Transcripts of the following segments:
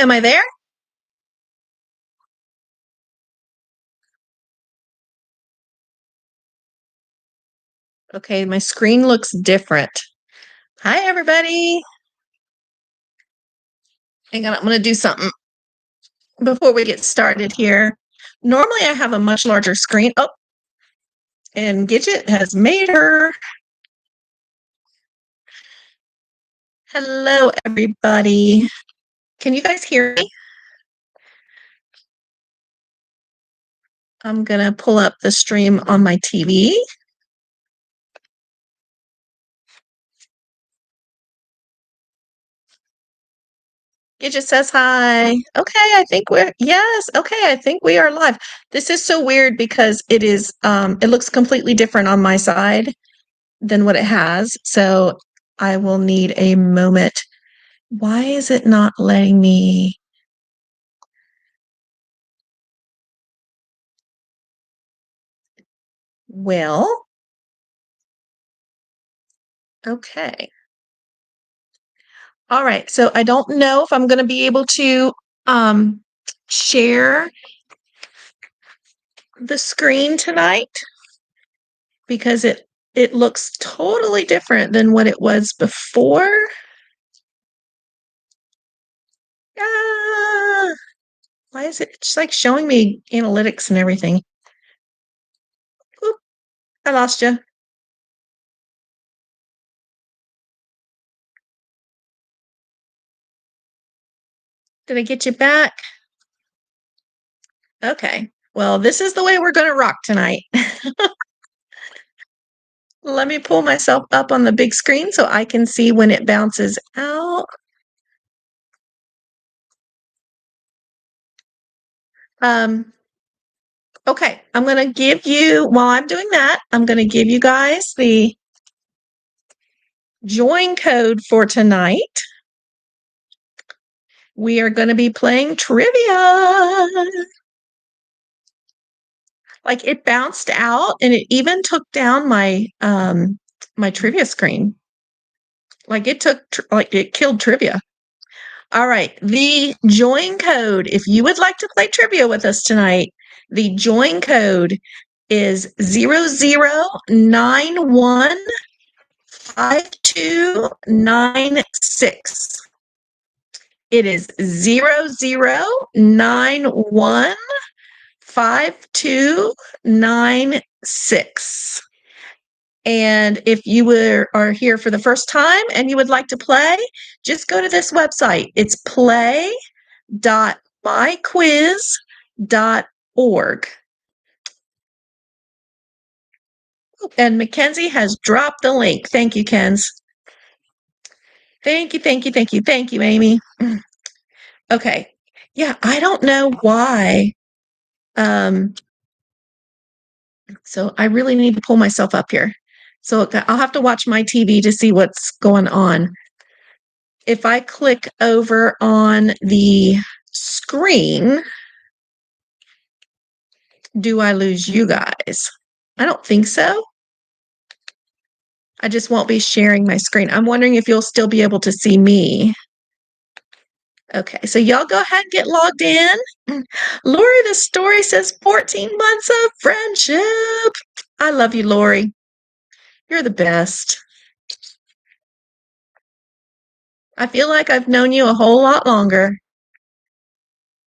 am I there? Okay, my screen looks different. Hi, everybody. Hang on, I'm going to do something before we get started here. Normally, I have a much larger screen. Oh, and Gidget has made her. Hello, everybody. Can you guys hear me? I'm going to pull up the stream on my TV. It just says hi. Okay, I think yes, okay, I think we are live. This is so weird because it looks completely different on my side than what it has. So I will need a moment. Why is it not letting me? Well, okay. All right. So I don't know if I'm going to be able to share the screen tonight because it looks totally different than what it was before. Ah, why is it just like showing me analytics and everything? Oop, I lost you. Did I get you back? Okay. Well, this is the way we're going to rock tonight. Let me pull myself up on the big screen so I can see when it bounces out. Okay, I'm going to give you, while I'm doing that, I'm going to give you guys the join code for tonight. We are going to be playing trivia. Like it bounced out and it even took down my my trivia screen. Like it killed trivia. All right, the join code, if you would like to play trivia with us tonight, the join code is 00915296. It is 00915296. And if you are here for the first time and you would like to play, just go to this website. It's play.myquiz.org. And Mackenzie has dropped the link. Thank you, Kens. Thank you, thank you, thank you, thank you, Amy. Okay. Yeah, I don't know why. So I really need to pull myself up here. So I'll have to watch my TV to see what's going on. If I click over on the screen, do I lose you guys? I don't think so. I just won't be sharing my screen. I'm wondering if you'll still be able to see me. Okay, so y'all go ahead and get logged in. Lori, the story says 14 months of friendship. I love you, Lori. You're the best. I feel like I've known you a whole lot longer.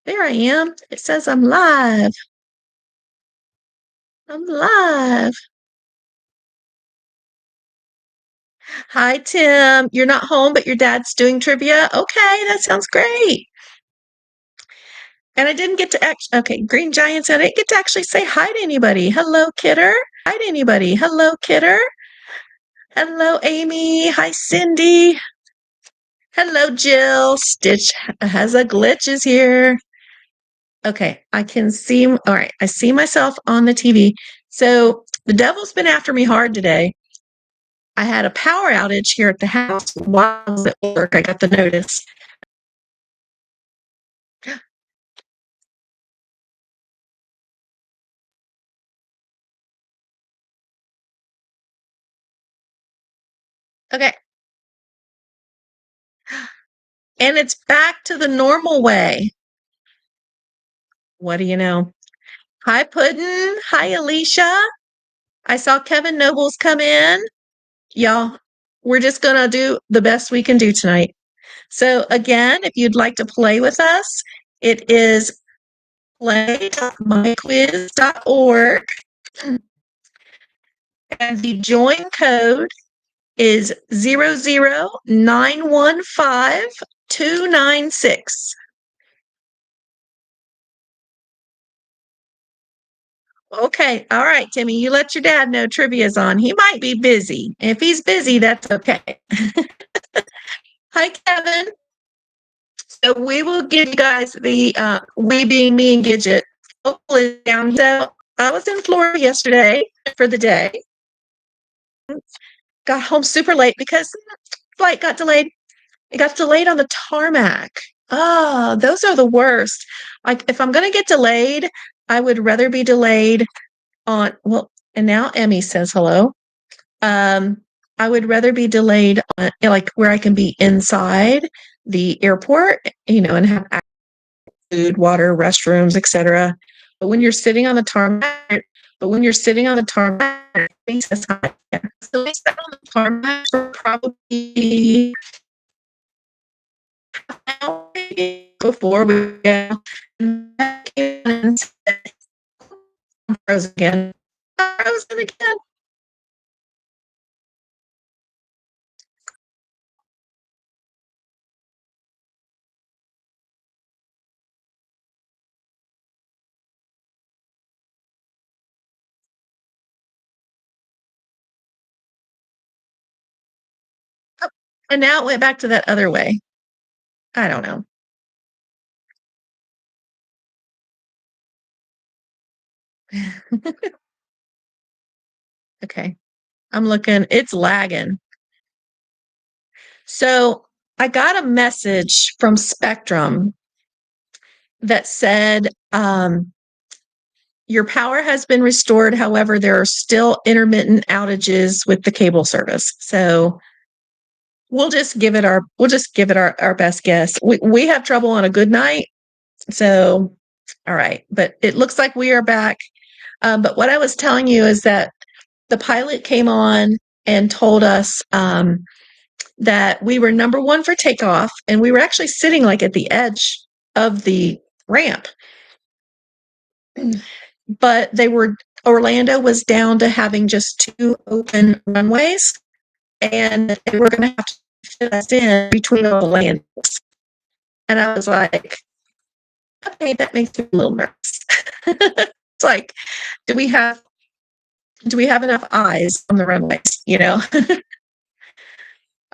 There I am. It says I'm live. I'm live. Hi, Tim. You're not home, but your dad's doing trivia? Okay, that sounds great. And I didn't get to okay, Green Giant said I didn't get to actually say hi to anybody. Hello, Kidder. Hi to anybody. Hello, Kidder. Hello, Amy. Hi, Cindy. Hello, Jill. Stitch has a glitch is here. Okay, I can see. All right, I see myself on the TV. So the devil's been after me hard today. I had a power outage here at the house while I was at work. I got the notice. Okay. And it's back to the normal way. What do you know? Hi, Puddin'. Hi, Alicia. I saw Kevin Nobles come in. Y'all, we're just going to do the best we can do tonight. So, again, if you'd like to play with us, it is play.myquiz.org. And the join code is 00915-296. Okay. All right, Timmy, you let your dad know trivia's on. He might be busy. If he's busy, that's okay. Hi, Kevin. So we will give you guys the we being me and Gidget hopefully down. So I was in Florida yesterday for the day. Got home super late because flight got delayed. It got delayed on the tarmac. Oh, those are the worst. Like if I'm gonna get delayed, I would rather be delayed on well, and now Emmy says hello. I would rather be delayed on like where I can be inside the airport, and have food, water, restrooms, etc. But when you're sitting on the tarmac, it says hi. So we sat on the tarmac for probably before we go. And frozen again. Frozen again. Oh, and now it went back to that other way. I don't know. Okay. I'm looking. It's lagging. So I got a message from Spectrum that said, your power has been restored. However, there are still intermittent outages with the cable service. So we'll just give it our best guess. We have trouble on a good night. So, all right. But it looks like we are back. But what I was telling you is that the pilot came on and told us that we were number one for takeoff, and we were actually sitting like at the edge of the ramp. But Orlando was down to having just 2 open runways, and they were going to have to fit us in between all the landings. And I was like, okay, that makes me a little nervous. It's like, do we have enough eyes on the runways?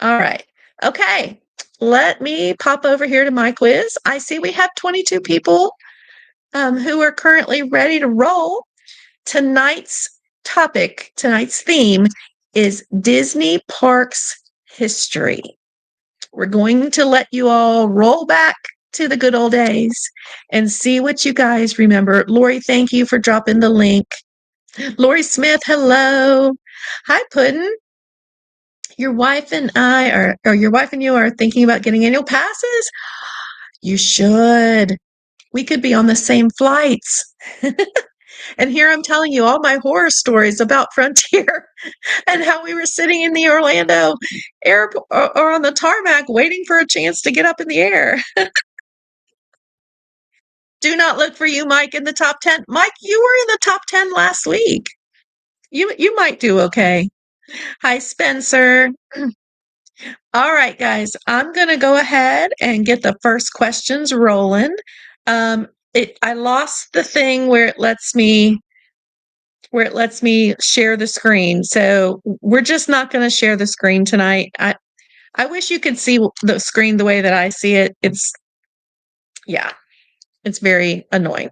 All right. Okay. Let me pop over here to my quiz. I see we have 22 people who are currently ready to roll. Tonight's theme is Disney Parks history. We're going to let you all roll back to the good old days and see what you guys remember. Lori, thank you for dropping the link. Lori Smith, hello. Hi, Puddin'. Your wife and your wife and you are thinking about getting annual passes? You should. We could be on the same flights. And here I'm telling you all my horror stories about Frontier and how we were sitting in the Orlando airport or on the tarmac waiting for a chance to get up in the air. Do not look for you, Mike, in the top 10. Mike, you were in the top 10 last week. You might do okay. Hi, Spencer. All right, guys, I'm going to go ahead and get the first questions rolling. I lost the thing where it lets me share the screen. So we're just not going to share the screen tonight. I wish you could see the screen the way that I see it. It's very annoying.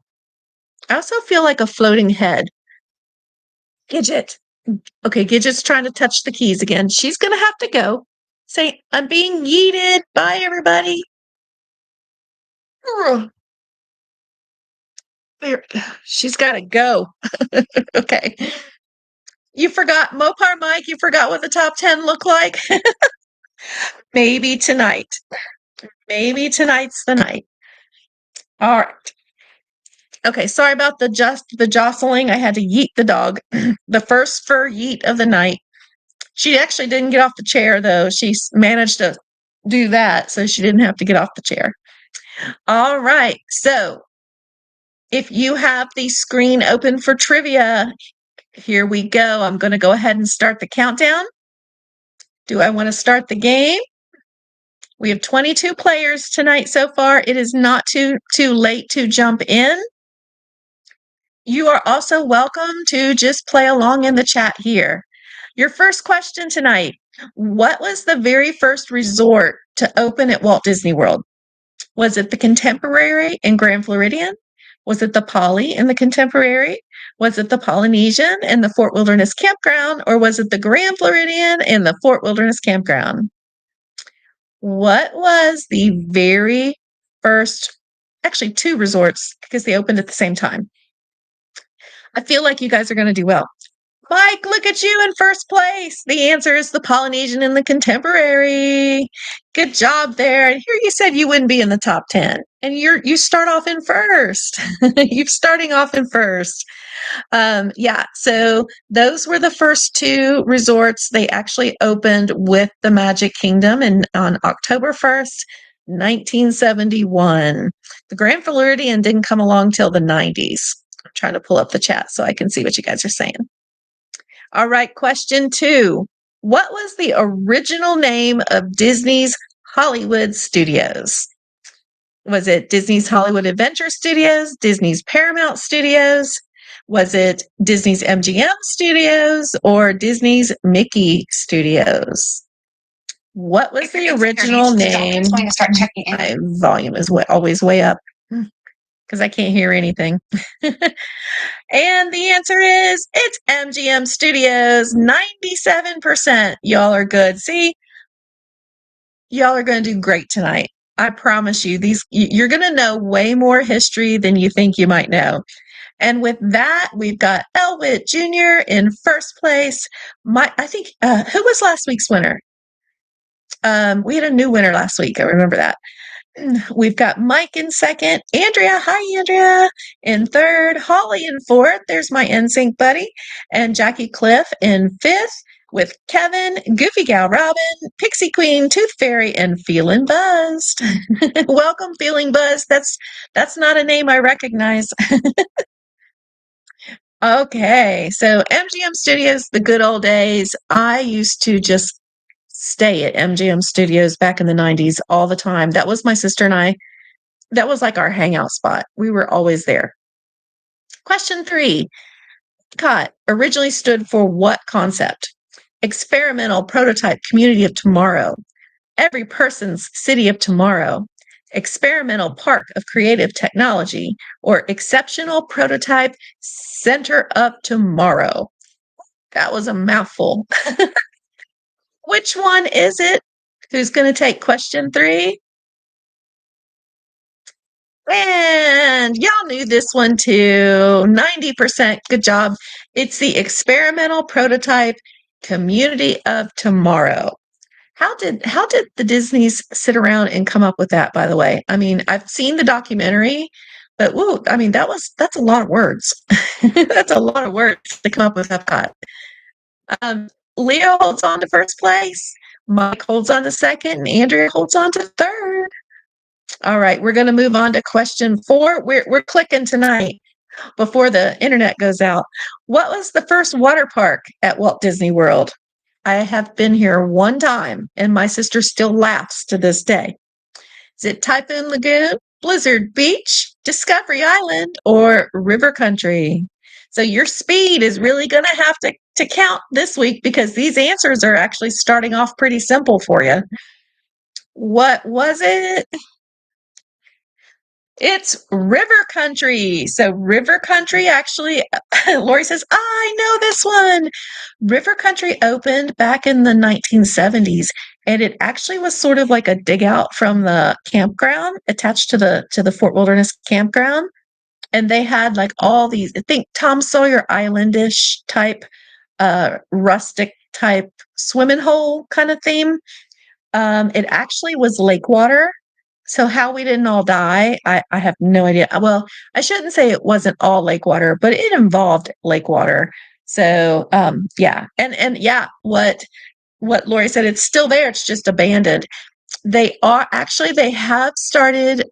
I also feel like a floating head. Gidget. Okay, Gidget's trying to touch the keys again. She's going to have to go. Say, I'm being yeeted. Bye, everybody. There, she's got to go. Okay. You forgot, Mopar Mike, you forgot what the top 10 look like? Maybe tonight. Maybe tonight's the night. All right. Okay, sorry about the jostling. I had to yeet the dog. The first fur yeet of the night. She actually didn't get off the chair though. She managed to do that, so she didn't have to get off the chair. All right. So, if you have the screen open for trivia, here we go. I'm going to go ahead and start the countdown. Do I want to start the game? We have 22 players tonight so far. It is not too late to jump in. You are also welcome to just play along in the chat here. Your first question tonight. What was the very first resort to open at Walt Disney World? Was it the Contemporary in Grand Floridian? Was it the Poly in the Contemporary? Was it the Polynesian in the Fort Wilderness Campground? Or was it the Grand Floridian in the Fort Wilderness Campground? What was the very first, actually 2 resorts because they opened at the same time? I feel like you guys are going to do well. Mike, look at you in first place. The answer is the Polynesian and the Contemporary. Good job there. And here you said you wouldn't be in the top 10. And you start off in first. You're starting off in first. Yeah, so those were the first 2 resorts. They actually opened with the Magic Kingdom on October 1st, 1971. The Grand Floridian didn't come along till the 90s. I'm trying to pull up the chat so I can see what you guys are saying. All right, question 2. What was the original name of Disney's Hollywood Studios? Was it Disney's Hollywood Adventure Studios, Disney's Paramount Studios? Was it Disney's MGM Studios or Disney's Mickey Studios? What was the original name? My volume is always way up because I can't hear anything. And the answer is it's MGM Studios. 97%. Y'all are good. See, y'all are going to do great tonight. I promise you, you're going to know way more history than you think you might know. And with that, we've got Elwood Jr. in first place. I think, who was last week's winner? We had a new winner last week. I remember that. We've got Mike in second, Andrea, hi Andrea, in third, Holly in fourth, there's my NSYNC buddy, and Jackie Cliff in fifth, with Kevin, Goofy Gal Robin, Pixie Queen, Tooth Fairy, and Feelin' Buzzed. Welcome, Feeling Buzzed. That's not a name I recognize. Okay, so MGM Studios, the good old days. I used to just stay at MGM Studios back in the 90s all the time. That was my sister and I. That was like our hangout spot. We were always there. Question 3. EPCOT originally stood for what concept? Experimental Prototype Community of Tomorrow, Every Person's City of Tomorrow, Experimental Park of Creative Technology, or Exceptional Prototype Center of Tomorrow. That was a mouthful. Which one is it? Who's going to take question 3? And y'all knew this one too. 90%. Good job. It's the Experimental Prototype Community of Tomorrow. How did the Disneys sit around and come up with that, by the way? I mean, I've seen the documentary, but whoa, I mean, that's a lot of words. That's a lot of words to come up with Epcot. Leo holds on to first place. Mike holds on to second, and Andrea holds on to third. All right, we're going to move on to question 4. We're clicking tonight before the internet goes out. What was the first water park at Walt Disney World? I have been here one time, and my sister still laughs to this day. Is it Typhoon Lagoon, Blizzard Beach, Discovery Island, or River Country? So your speed is really going to have to count this week because these answers are actually starting off pretty simple for you. What was it? It's River Country. So River Country actually, Lori says, I know this one. River Country opened back in the 1970s, and it actually was sort of like a dig out from the campground attached to the Fort Wilderness Campground. And they had like all these, I think Tom Sawyer Islandish type, rustic type swimming hole kind of theme. It actually was lake water. So how we didn't all die, I have no idea. Well, I shouldn't say it wasn't all lake water, but it involved lake water. So yeah. And yeah, what Lori said, it's still there, it's just abandoned. They have started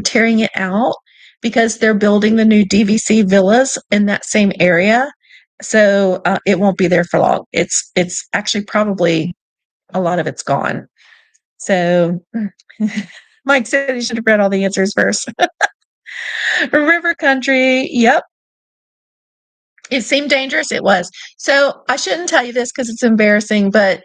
tearing it out because they're building the new DVC villas in that same area. So it won't be there for long. It's actually probably a lot of it's gone. So Mike said he should have read all the answers first. River country. Yep. It seemed dangerous. It was. So I shouldn't tell you this because it's embarrassing, but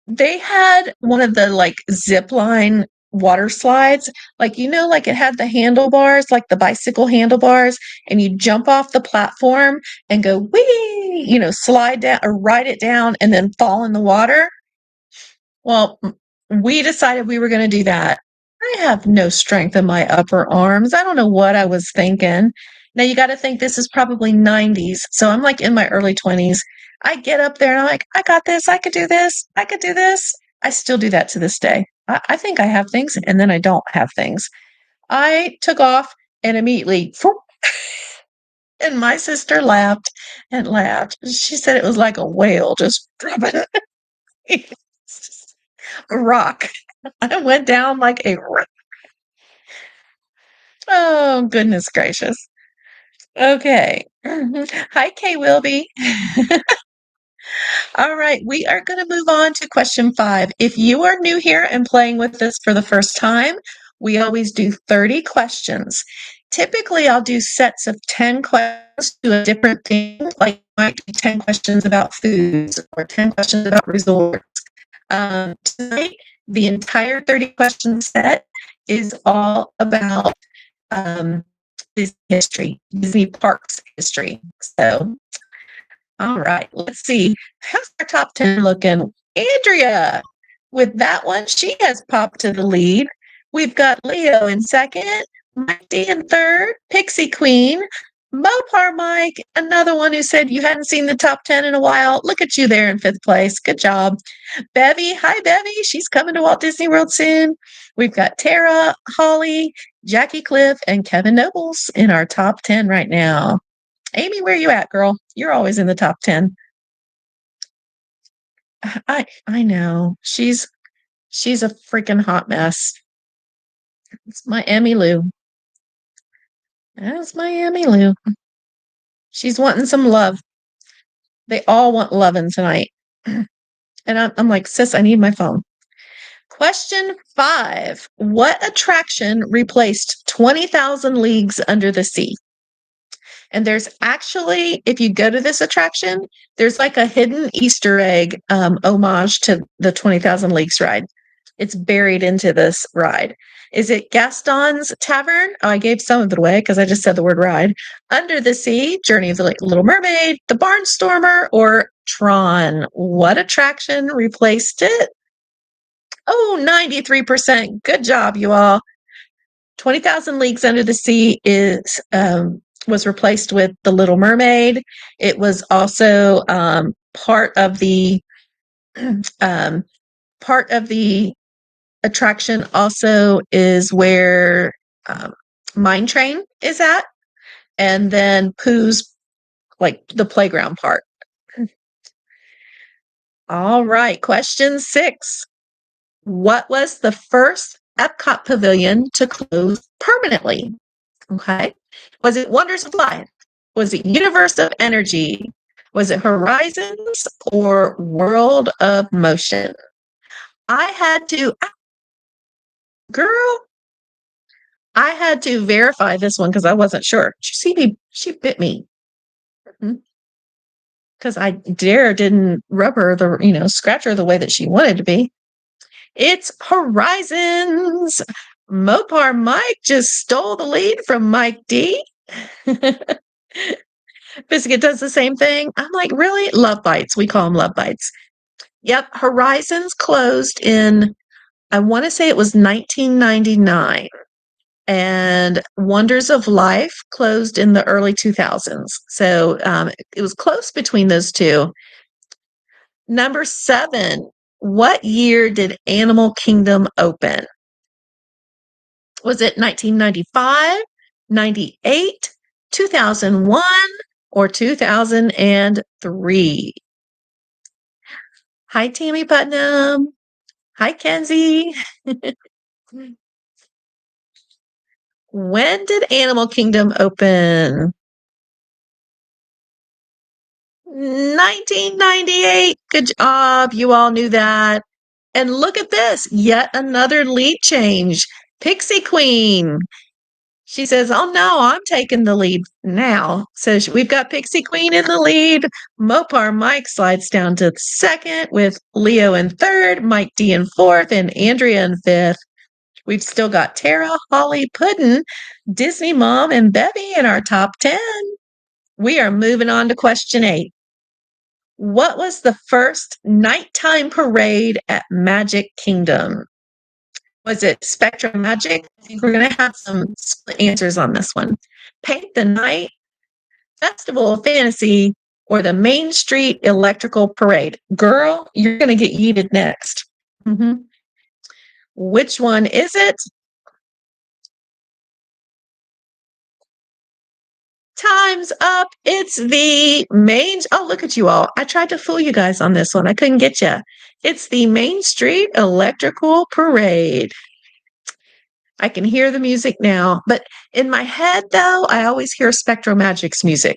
they had one of the like zip line water slides. Like, like it had the handlebars, like the bicycle handlebars, and you jump off the platform and go, wee, slide down or ride it down and then fall in the water. Well, we decided we were going to do that. I have no strength in my upper arms. I don't know what I was thinking. Now you got to think this is probably 90s. So I'm like in my early 20s. I get up there and I'm like, I got this. I could do this. I could do this. I still do that to this day. I think I have things and then I don't have things. I took off and immediately, and my sister laughed and laughed. She said it was like a whale just dropping a rock. I went down like a rock. Oh, goodness gracious. Okay. Hi, Kay Wilby. All right, we are going to move on to question 5. If you are new here and playing with this for the first time, we always do 30 questions. Typically, I'll do sets of 10 questions to a different thing, like might be 10 questions about foods or 10 questions about resorts. Tonight, the entire 30 question set is all about Disney history, Disney parks history. So, all right, let's see. How's our top 10 looking? Andrea, with that one, she has popped to the lead. We've got Leo in second, Mike D in third, Pixie Queen, Mopar Mike, another one who said you hadn't seen the top 10 in a while. Look at you there in 5th place. Good job. Bevy, hi Bevy. She's coming to Walt Disney World soon. We've got Tara, Holly, Jackie Cliff, and Kevin Nobles in our top 10 right now. Amy, where you at, girl? You're always in the top 10. I know. She's a freaking hot mess. It's my Emmy Lou. That's my Emmy Lou. She's wanting some love. They all want loving tonight. And I'm like, sis, I need my phone. Question 5. What attraction replaced 20,000 Leagues Under the Sea? And there's actually, if you go to this attraction, there's like a hidden Easter egg homage to the 20,000 Leagues ride. It's buried into this ride. Is it Gaston's Tavern? Oh, I gave some of it away because I just said the word ride. Under the Sea, Journey of the Little Mermaid, The Barnstormer, or Tron? What attraction replaced it? Oh, 93%. Good job, you all. 20,000 Leagues Under the Sea was replaced with The Little Mermaid. It was also part of the attraction also is where Mine Train is at, and then Pooh's, like the playground part. All right, question 6. What was the first Epcot pavilion to close permanently? Okay. Was it Wonders of Life? Was it Universe of Energy? Was it Horizons or World of Motion? I had to, girl, I had to verify this one because I wasn't sure. Did you see me? She bit me. Because I didn't rub her scratch her the way that she wanted to be. It's Horizons. Mopar Mike just stole the lead from Mike D. Biscuit does the same thing. I'm like, really? Love Bites. We call them Love Bites. Yep. Horizons closed in, I want to say it was 1999. And Wonders of Life closed in the early 2000s. So it was close between those two. Number 7, what year did Animal Kingdom open? Was it 1995, 98, 2001, or 2003? Hi, Tammy Putnam. Hi, Kenzie. When did Animal Kingdom open? 1998. Good job. You all knew that. And look at this, yet another lead change. Pixie Queen. She says, "Oh no, I'm taking the lead now." So we've got Pixie Queen in the lead. Mopar Mike slides down to second with Leo in third, Mike D in fourth, and Andrea in fifth. We've still got Tara, Holly, Puddin', Disney Mom, and Bevy in our top 10. We are moving on to question 8. What was the first nighttime parade at Magic Kingdom? Was it Spectrum Magic? I think we're going to have some split answers on this one. Paint the Night, Festival of Fantasy, or the Main Street Electrical Parade? Girl, you're going to get yeeted next. Which one is it? Time's up. It's the main. Oh, look at you all. I tried to fool you guys on this one. I couldn't get you. It's the Main Street Electrical Parade. I can hear the music now, but in my head, though, I always hear Spectro Magic's music.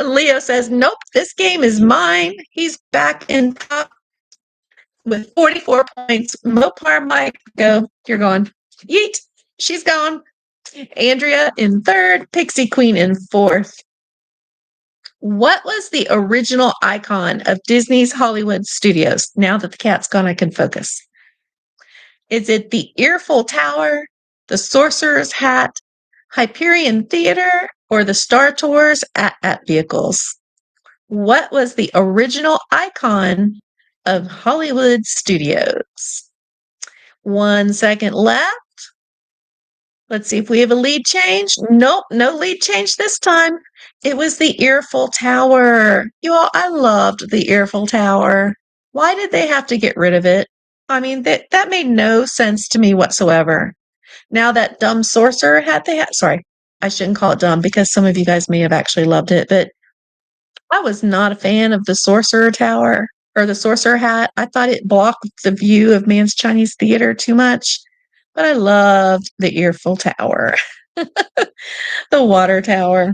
Leo says, "Nope, this game is mine." He's back in top with 44 points. Mopar Mike, go. You're gone. Yeet. She's gone. Andrea in third, Pixie Queen in fourth. What was the original icon of Disney's Hollywood Studios? Now that the cat's gone, I can focus. Is it the Eiffel Tower, the Sorcerer's Hat, Hyperion Theater, or the Star Tours at Vehicles? What was the original icon of Hollywood Studios? 1 second left. Let's see if we have a lead change. Nope, no lead change this time. It was the Eiffel Tower. You all, I loved the Eiffel Tower. Why did they have to get rid of it? I mean, that made no sense to me whatsoever. Now that dumb sorcerer hat they had, sorry, I shouldn't call it dumb because some of you guys may have actually loved it, but I was not a fan of the sorcerer tower or the sorcerer hat. I thought it blocked the view of Man's Chinese Theater too much, but I loved the Eiffel Tower, the water tower.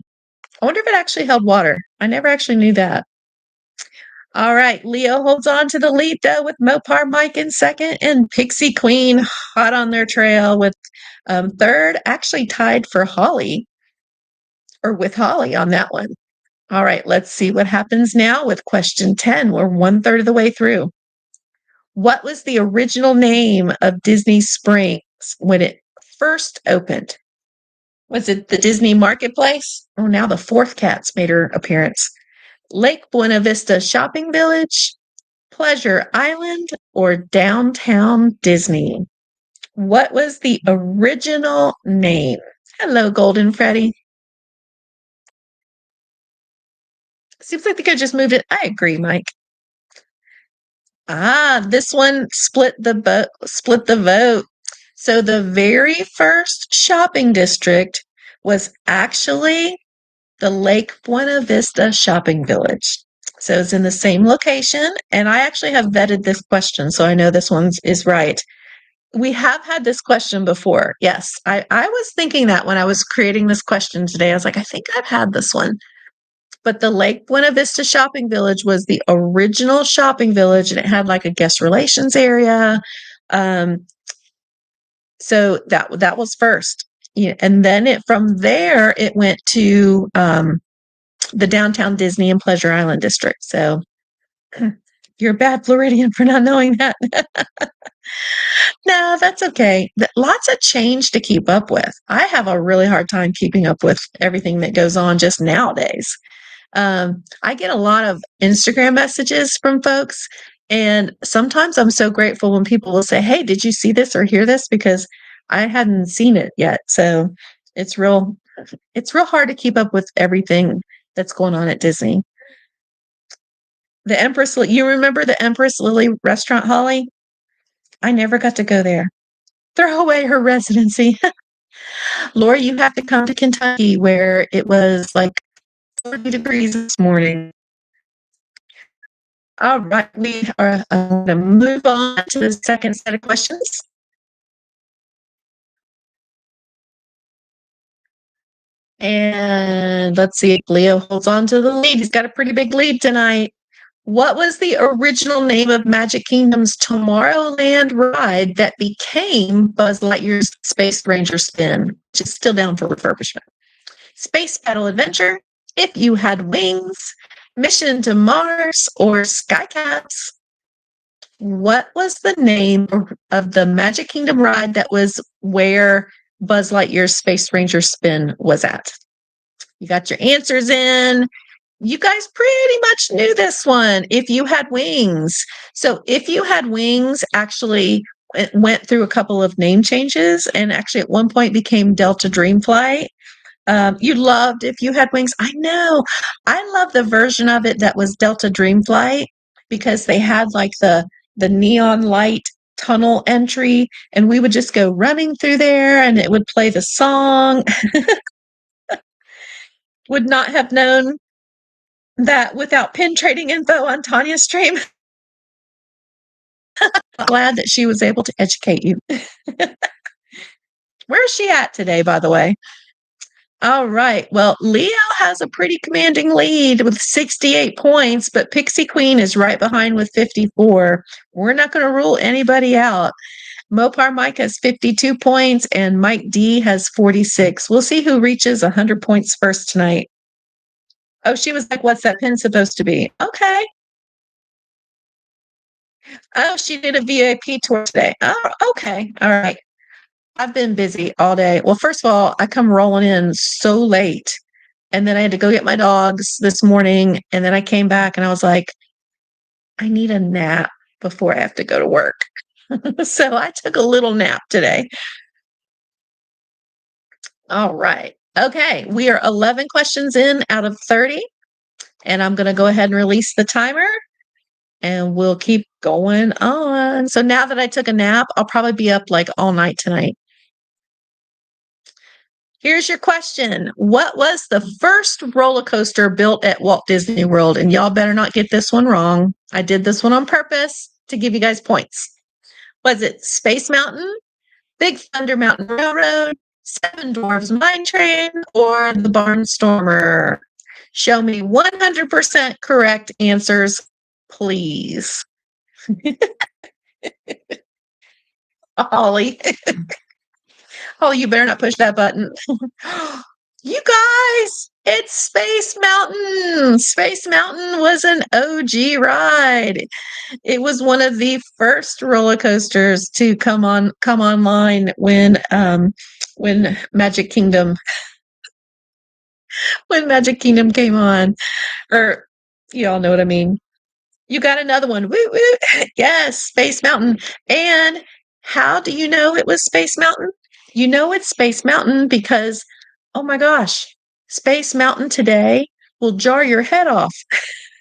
I wonder if it actually held water. I never actually knew that. All right, Leo holds on to the lead though with Mopar Mike in second and Pixie Queen hot on their trail with third, actually tied for Holly or with Holly on that one. All right, let's see what happens now with question 10. We're 1/3 of the way through. What was the original name of Disney Springs when it first opened? Was it the Disney Marketplace? Oh, now the fourth cat's made her appearance. Lake Buena Vista Shopping Village, Pleasure Island, or Downtown Disney? What was the original name? Hello, Golden Freddy. Seems like they could have just moved it. I agree, Mike. This one split the vote. So the very first shopping district was actually the Lake Buena Vista Shopping Village. So it's in the same location. And I actually have vetted this question, so I know this one is right. We have had this question before. Yes, I was thinking that when I was creating this question today. I was like, I think I've had this one. But the Lake Buena Vista Shopping Village was the original shopping village, and it had like a guest relations area. So that was first. Yeah, and then from there it went to the Downtown Disney and Pleasure Island district. So you're a bad Floridian for not knowing that. No, that's okay. Lots of change to keep up with. I have a really hard time keeping up with everything that goes on just nowadays. I get a lot of Instagram messages from folks, and sometimes I'm so grateful when people will say, "Hey, did you see this or hear this?" Because I hadn't seen it yet. So it's real hard to keep up with everything that's going on at Disney. You remember the Empress Lily restaurant, Holly? I never got to go there. throw away her residency. Lori, you have to come to Kentucky where it was like 40 degrees this morning. All right, we are going to move on to the second set of questions. And let's see if Leo holds on to the lead. He's got a pretty big lead tonight. What was the original name of Magic Kingdom's Tomorrowland ride that became Buzz Lightyear's Space Ranger Spin, which is still down for refurbishment? Space Battle Adventure, If You Had Wings, Mission to Mars, or Skycaps? What was the name of the Magic Kingdom ride that was where Buzz Lightyear's Space Ranger Spin was at? You got your answers in. You guys pretty much knew this one. If You Had Wings. So If You Had Wings actually it went through a couple of name changes and actually at one point became Delta Dreamflight. You loved If You Had Wings. I know. I love the version of it that was Delta Dreamflight because they had like the neon light tunnel entry and we would just go running through there and it would play the song. Would not have known that without pin trading info on Tanya's stream. Glad that she was able to educate you. Where is she at today, by the way? All right. Well, Leo has a pretty commanding lead with 68 points, but Pixie Queen is right behind with 54. We're not going to rule anybody out. Mopar Mike has 52 points and Mike D has 46. We'll see who reaches 100 points first tonight. Oh, she was like, what's that pin supposed to be? Okay. Oh, she did a VIP tour today. Oh, okay. All right. I've been busy all day. Well, first of all, I come rolling in so late. And then I had to go get my dogs this morning. And then I came back and I was like, I need a nap before I have to go to work. So I took a little nap today. All right. Okay. We are 11 questions in out of 30. And I'm going to go ahead and release the timer and we'll keep going on. So now that I took a nap, I'll probably be up like all night tonight. Here's your question. What was the first roller coaster built at Walt Disney World? And y'all better not get this one wrong. I did this one on purpose to give you guys points. Was it Space Mountain, Big Thunder Mountain Railroad, Seven Dwarfs Mine Train, or the Barnstormer? Show me 100% correct answers, please. Holly. Oh, you better not push that button. You guys, it's Space Mountain. Space Mountain was an OG ride. It was one of the first roller coasters to come online when Magic Kingdom came on. Or you all know what I mean. You got another one. Woo woo. Yes, Space Mountain. And how do you know it was Space Mountain? You know it's Space Mountain because, oh my gosh, Space Mountain today will jar your head off.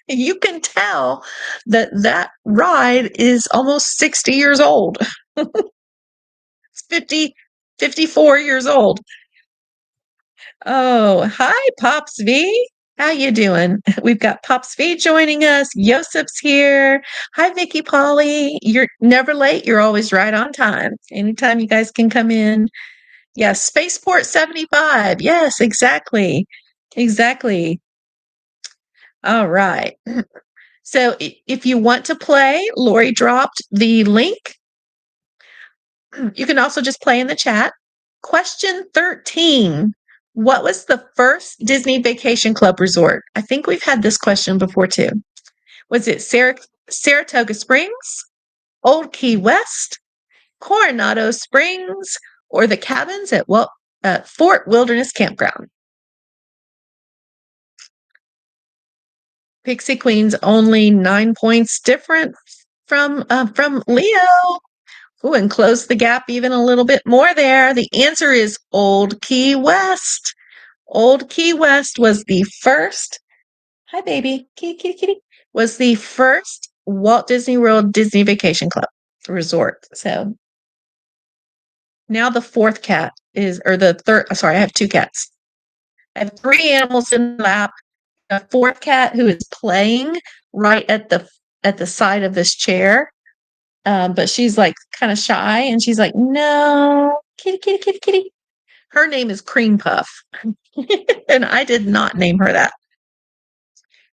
You can tell that ride is almost 60 years old. It's 54 years old. Oh, hi, Pops V. How you doing? We've got Pops V joining us. Yosef's here. Hi, Vicky Polly. You're never late. You're always right on time. Anytime you guys can come in. Yes, Spaceport 75. Yes, exactly. Exactly. All right. So if you want to play, Lori dropped the link. You can also just play in the chat. Question 13. What was the first Disney Vacation Club resort? I think we've had this question before too. Was it Saratoga Springs, Old Key West, Coronado Springs, or the cabins at Fort Wilderness Campground? Pixie Queen's only 9 points different from Leo. Ooh, and close the gap even a little bit more there. The answer is Old Key West. Old Key West was the first. Hi, baby. Kitty, kitty, kitty. Was the first Walt Disney World Disney Vacation Club resort. So Now the fourth cat is, or the third, sorry, I have two cats. I have three animals in the lap. A fourth cat who is playing right at the side of this chair. But she's like kind of shy and she's like, no, kitty, kitty, kitty, kitty. Her name is Cream Puff. And I did not name her that.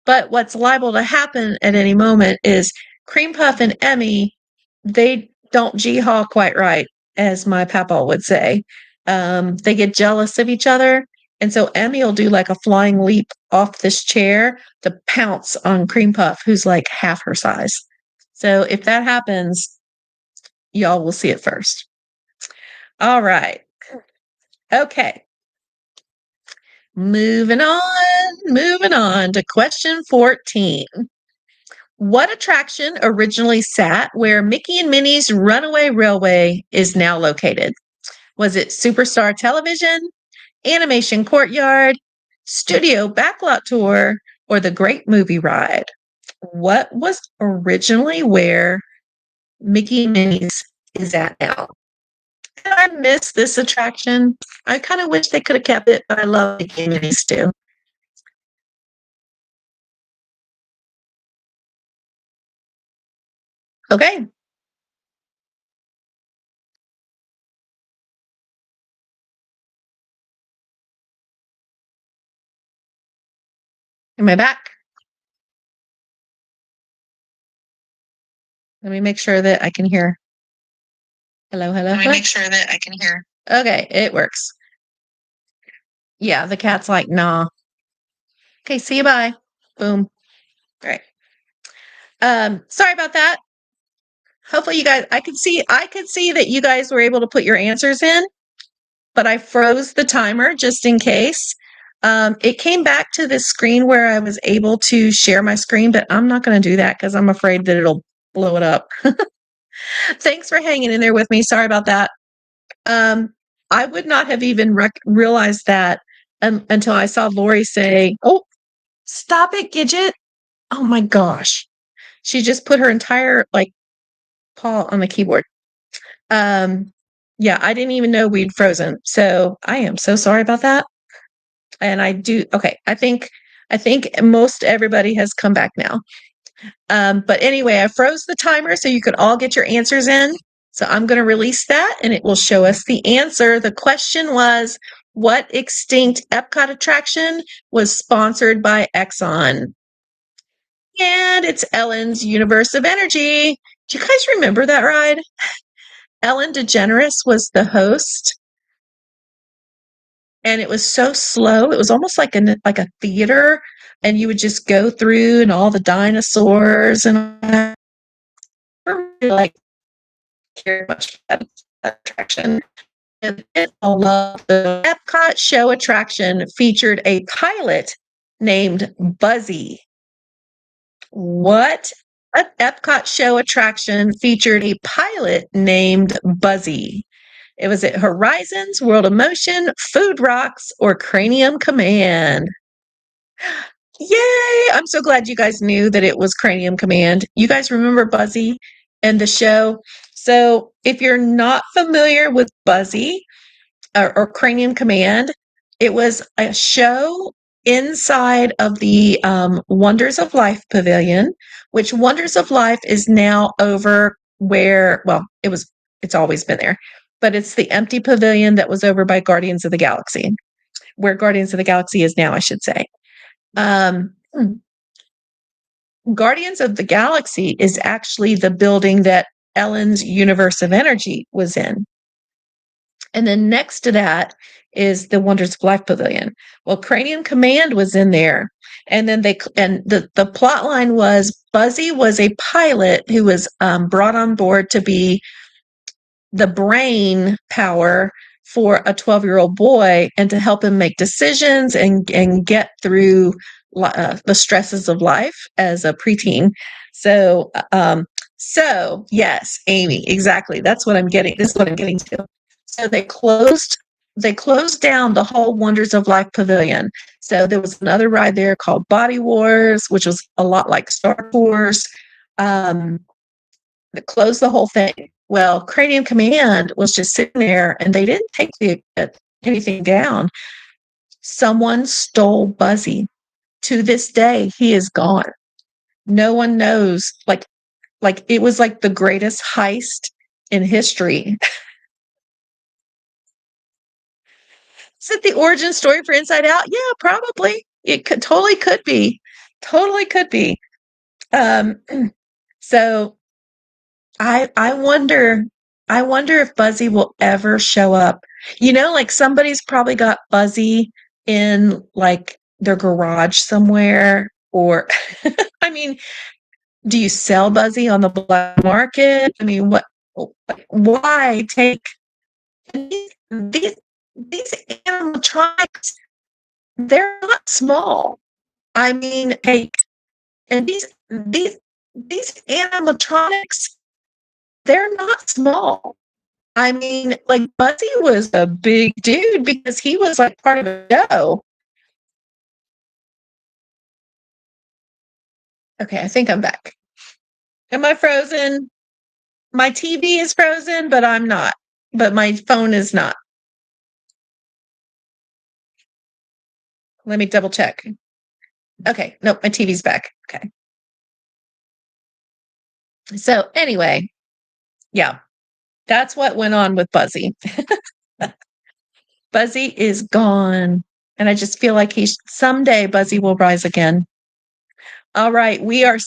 But what's liable to happen at any moment is Cream Puff and Emmy, they don't G-haw quite right, as my papa would say. They get jealous of each other. And so Emmy will do like a flying leap off this chair to pounce on Cream Puff, who's like half her size. So if that happens, y'all will see it first. All right. Okay. Moving on to question 14. What attraction originally sat where Mickey and Minnie's Runaway Railway is now located? Was it Superstar Television, Animation Courtyard, Studio Backlot Tour, or the Great Movie Ride? What was originally where Mickey and Minnie's is at now? And I miss this attraction. I kind of wish they could have kept it, but I love Mickey and Minnie's too. Okay. Am I back? Let me make sure that I can hear. Hello, hello. Let me make sure that I can hear. Okay, it works. Yeah, the cat's like, nah. Okay, see you, bye. Boom. Great. Sorry about that. Hopefully you guys, I could see that you guys were able to put your answers in, but I froze the timer just in case. It came back to this screen where I was able to share my screen, but I'm not going to do that because I'm afraid that it'll blow it up. Thanks for hanging in there with me. Sorry about that. I would not have even realized that until I saw Lori say, "Oh, stop it, Gidget." Oh my gosh. She just put her entire like paw on the keyboard. Yeah, I didn't even know we'd frozen. So I am so sorry about that. And okay, I think most everybody has come back now. But anyway, I froze the timer so you could all get your answers in. So I'm going to release that and it will show us the answer. The question was, what extinct Epcot attraction was sponsored by Exxon? And it's Ellen's Universe of Energy. Do you guys remember that ride? Ellen DeGeneres was the host. And it was so slow. It was almost like a theater. And you would just go through and all the dinosaurs and all that. Like care much about that attraction. And all of the Epcot show attraction featured a pilot named Buzzy. What Epcot show attraction featured a pilot named Buzzy? It was at Horizons, World of Motion, Food Rocks, or Cranium Command. Yay! I'm so glad you guys knew that it was Cranium Command. You guys remember Buzzy and the show? So if you're not familiar with Buzzy or Cranium Command, it was a show inside of the Wonders of Life Pavilion, which Wonders of Life is now over where, well, it's always been there, but it's the empty pavilion that was over by Guardians of the Galaxy, where Guardians of the Galaxy is now, I should say. Guardians of the Galaxy is actually the building that Ellen's Universe of Energy was in. And then next to that is the Wonders of Life Pavilion. Well, Cranium Command was in there. And then the plot line was Buzzy was a pilot who was brought on board to be the brain power for a 12-year-old boy and to help him make decisions and get through the stresses of life as a preteen. So yes, Amy, exactly. That's what I'm getting. This is what I'm getting to. So they closed down the whole Wonders of Life Pavilion. So there was another ride there called Body Wars, which was a lot like Star Wars. They closed the whole thing. Well, Cranium Command was just sitting there and they didn't take anything down. Someone stole Buzzy. To this day, he is gone. No one knows. Like it was like the greatest heist in history. Is it the origin story for Inside Out? Yeah, probably. It could be. Totally could be. Um, so I wonder if Buzzy will ever show up. Like somebody's probably got Buzzy in like their garage somewhere, or I mean, do you sell Buzzy on the black market? I mean, why take these these animatronics? They're not small. I mean, hey, and these animatronics, they're not small. I mean, like Buzzy was a big dude because he was like part of the show. Okay, I think I'm back. Am I frozen? My TV is frozen, but I'm not. But my phone is not. Let me double check. Okay, nope, my TV's back. Okay. So anyway, yeah, that's what went on with Buzzy. Buzzy is gone. And I just feel like someday Buzzy will rise again. All right, we have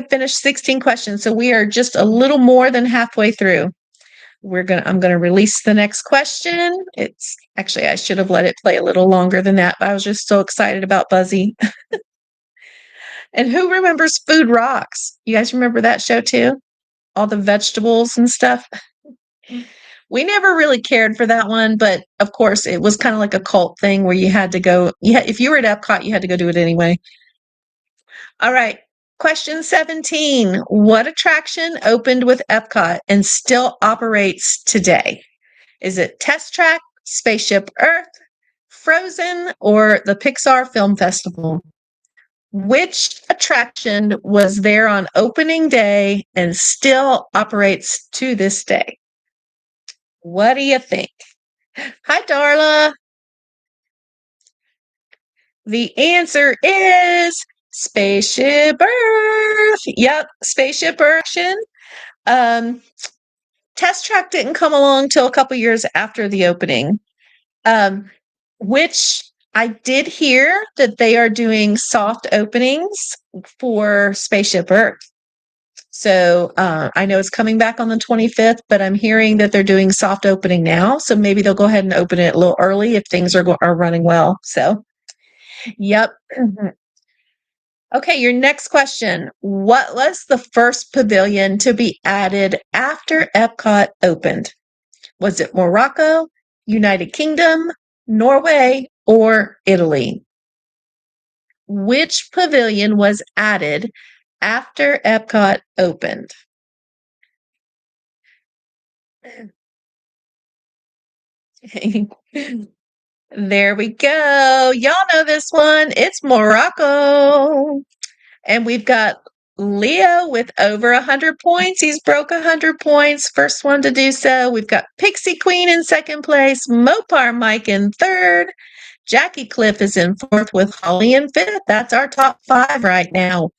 finished 16 questions, so we are just a little more than halfway through. I'm gonna release the next question. It's actually, I should have let it play a little longer than that, but I was just so excited about Buzzy. And who remembers Food Rocks? You guys remember that show too? All the vegetables and stuff. We never really cared for that one, but of course it was kind of like a cult thing where you had to go. If you were at Epcot, you had to go do it anyway. All right. Question 17. What attraction opened with Epcot and still operates today? Is it Test Track, Spaceship Earth, Frozen, or the Pixar Film Festival? Which attraction was there on opening day and still operates to this day? What do you think? Hi, Darla. The answer is Spaceship Earth. Yep, Spaceship Earth. Um, Test Track didn't come along till a couple years after the opening, which I did hear that they are doing soft openings for Spaceship Earth. So I know it's coming back on the 25th, but I'm hearing that they're doing soft opening now. So maybe they'll go ahead and open it a little early if things are running well. So, yep. Okay, your next question. What was the first pavilion to be added after Epcot opened? Was it Morocco, United Kingdom, Norway, or Italy? Which pavilion was added after Epcot opened? There we go. Y'all know this one. It's Morocco. And we've got Leo with over 100 points. He's broke 100 points. First one to do so. We've got Pixie Queen in second place, Mopar Mike in third. Jackie Cliff is in fourth with Holly in fifth. That's our top 5 right now.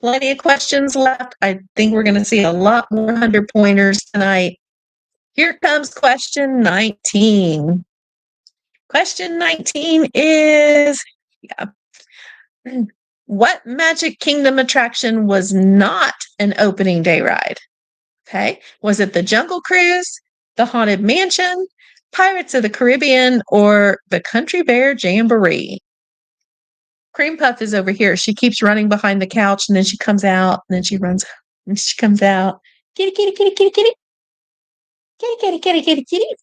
Plenty of questions left. I think we're going to see a lot more 100 pointers tonight. Here comes question 19. Question 19 is, what Magic Kingdom attraction was not an opening day ride? Okay. Was it the Jungle Cruise, the Haunted Mansion, Pirates of the Caribbean, or the Country Bear Jamboree? Cream Puff is over here. She keeps running behind the couch and then she comes out and then she runs and she comes out. Kitty, kitty, kitty, kitty, kitty. Kitty, kitty, kitty, kitty, kitty.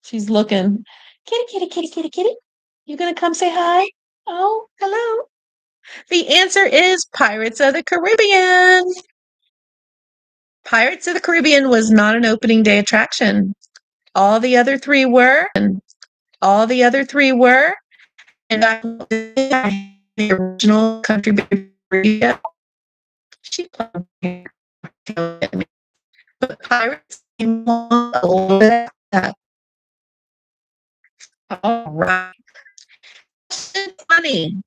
She's looking. Kitty, kitty, kitty, kitty, kitty. You gonna come say hi? Oh, hello. The answer is Pirates of the Caribbean. Pirates of the Caribbean was not an opening day attraction. All the other three were. And the original Country Bear. She but Pirates came along a little bit after that. All right. Question 20.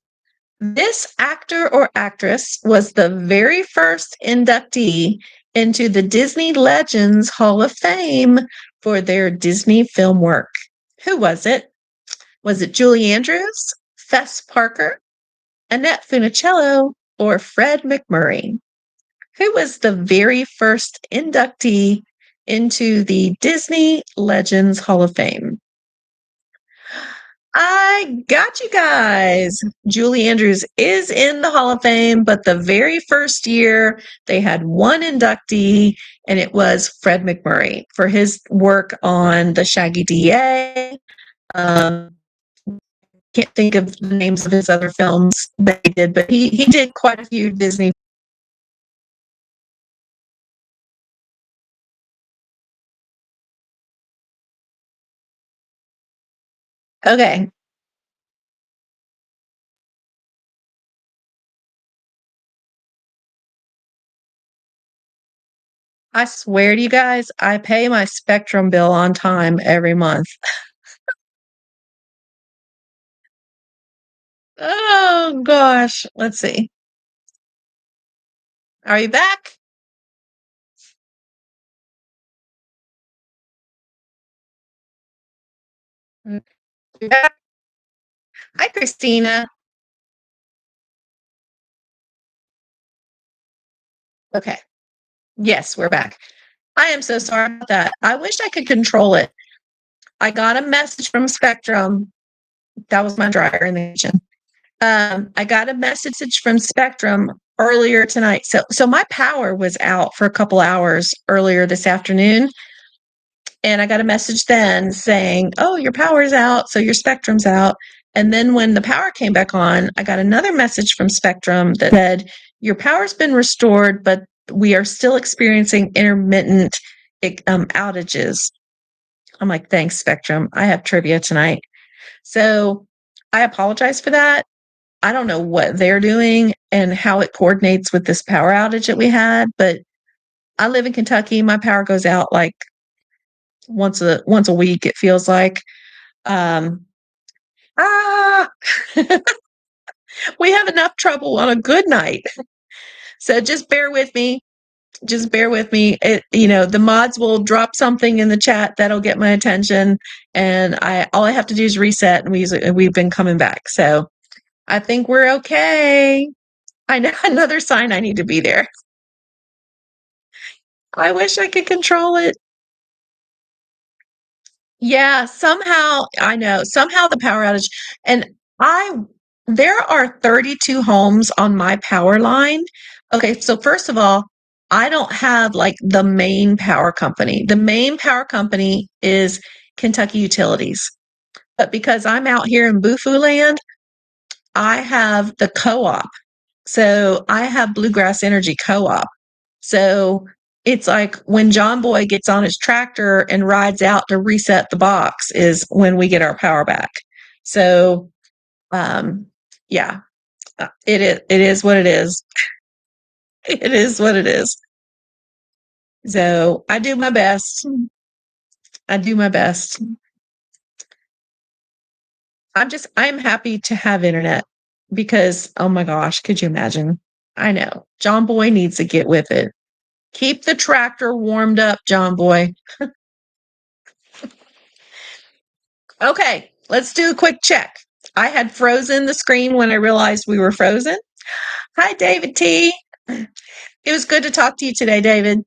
This actor or actress was the very first inductee into the Disney Legends Hall of Fame for their Disney film work. Who was it? Was it Julie Andrews, Fess Parker, Annette Funicello, or Fred MacMurray? Who was the very first inductee into the Disney Legends Hall of Fame? I got you guys. Julie Andrews is in the Hall of Fame, but the very first year they had one inductee, and it was Fred MacMurray for his work on the Shaggy DA. Can't think of the names of his other films that he did, but he did quite a few Disney. Okay, I swear to you guys, I pay my Spectrum bill on time every month. Oh gosh, let's see. Are you back? You back? Hi, Christina. Okay. Yes, we're back. I am so sorry about that. I wish I could control it. I got a message from Spectrum. That was my dryer in the kitchen. I got a message from Spectrum earlier tonight. So my power was out for a couple hours earlier this afternoon. And I got a message then saying, "Oh, your power's out, so your Spectrum's out." And then when the power came back on, I got another message from Spectrum that said, "Your power's been restored, but we are still experiencing intermittent outages." I'm like, "Thanks, Spectrum. I have trivia tonight." So I apologize for that. I don't know what they're doing and how it coordinates with this power outage that we had, but I live in Kentucky. My power goes out like once a week, it feels like. Um, ah, we have enough trouble on a good night. So just bear with me. Just bear with me. The mods will drop something in the chat that'll get my attention, and I all I have to do is reset, and we've been coming back. So I think we're okay. I know another sign I need to be there. I wish I could control it. Yeah, somehow I know, somehow the power outage and I there are 32 homes on my power line. Okay, so first of all, I don't have like the main power company. The main power company is Kentucky Utilities. But because I'm out here in Bufu land, I have the co-op. So I have Bluegrass Energy Co-op. So it's like when John Boy gets on his tractor and rides out to reset the box is when we get our power back. So, um, yeah, it is what it is. It is what it is. So I do my best. I do my best. I'm happy to have internet because, oh my gosh, could you imagine? I know. John Boy needs to get with it. Keep the tractor warmed up, John Boy. Okay, let's do a quick check. I had frozen the screen when I realized we were frozen. Hi, David T. It was good to talk to you today, David.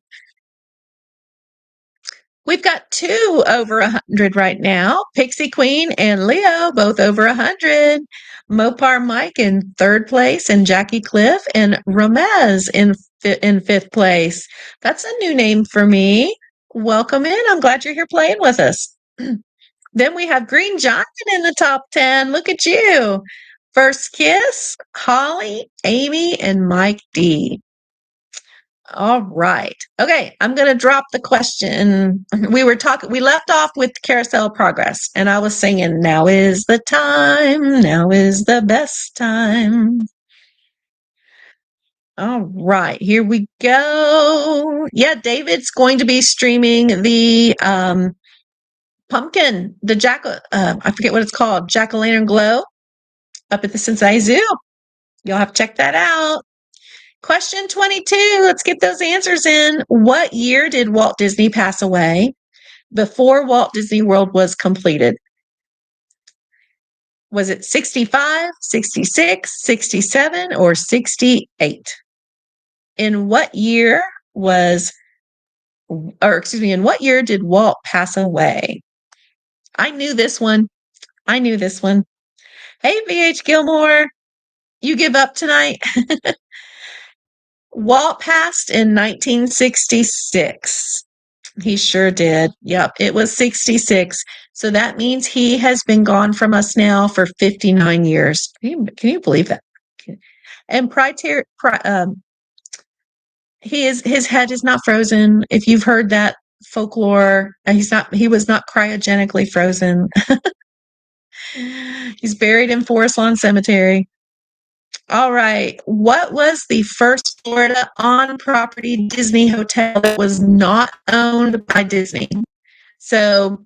We've got two over 100 right now. Pixie Queen and Leo, both over 100. Mopar Mike in third place, and Jackie Cliff and Ramez in fifth place. That's a new name for me. Welcome in. I'm glad you're here playing with us. Then we have Green Giant in the top 10. Look at you. First Kiss, Holly, Amy, and Mike D. All right. Okay, I'm going to drop the question. We left off with carousel progress, and I was singing, "Now is the time, now is the best time." All right, here we go. Yeah, David's going to be streaming the pumpkin, the I forget what it's called, Jack-o'-lantern glow up at the Cincinnati Zoo. You'll have to check that out. Question 22. Let's get those answers in. What year did Walt Disney pass away before Walt Disney World was completed? Was it 65, 66, 67, or 68? In what year was, or excuse me, in what year did Walt pass away? I knew this one. I knew this one. Hey, VH Gilmore, you give up tonight? Walt passed in 1966. He sure did. Yep, it was 66. So that means he has been gone from us now for 59 years. Can you believe that? And his head is not frozen. If you've heard that folklore, he was not cryogenically frozen. He's buried in Forest Lawn Cemetery. All right. What was the first Florida on-property Disney hotel that was not owned by Disney? So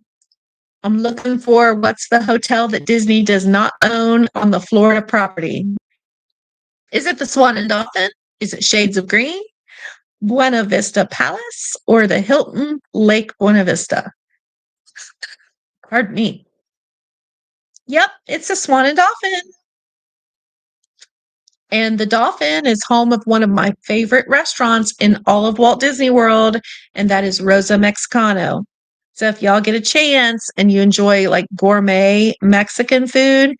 I'm looking for what's the hotel that Disney does not own on the Florida property? Is it the Swan and Dolphin? Is it Shades of Green, Buena Vista Palace, or the Hilton Lake Buena Vista? Pardon me. Yep, it's the Swan and Dolphin. And the Dolphin is home of one of my favorite restaurants in all of Walt Disney World, and that is Rosa Mexicano. So if y'all get a chance and you enjoy like gourmet Mexican food,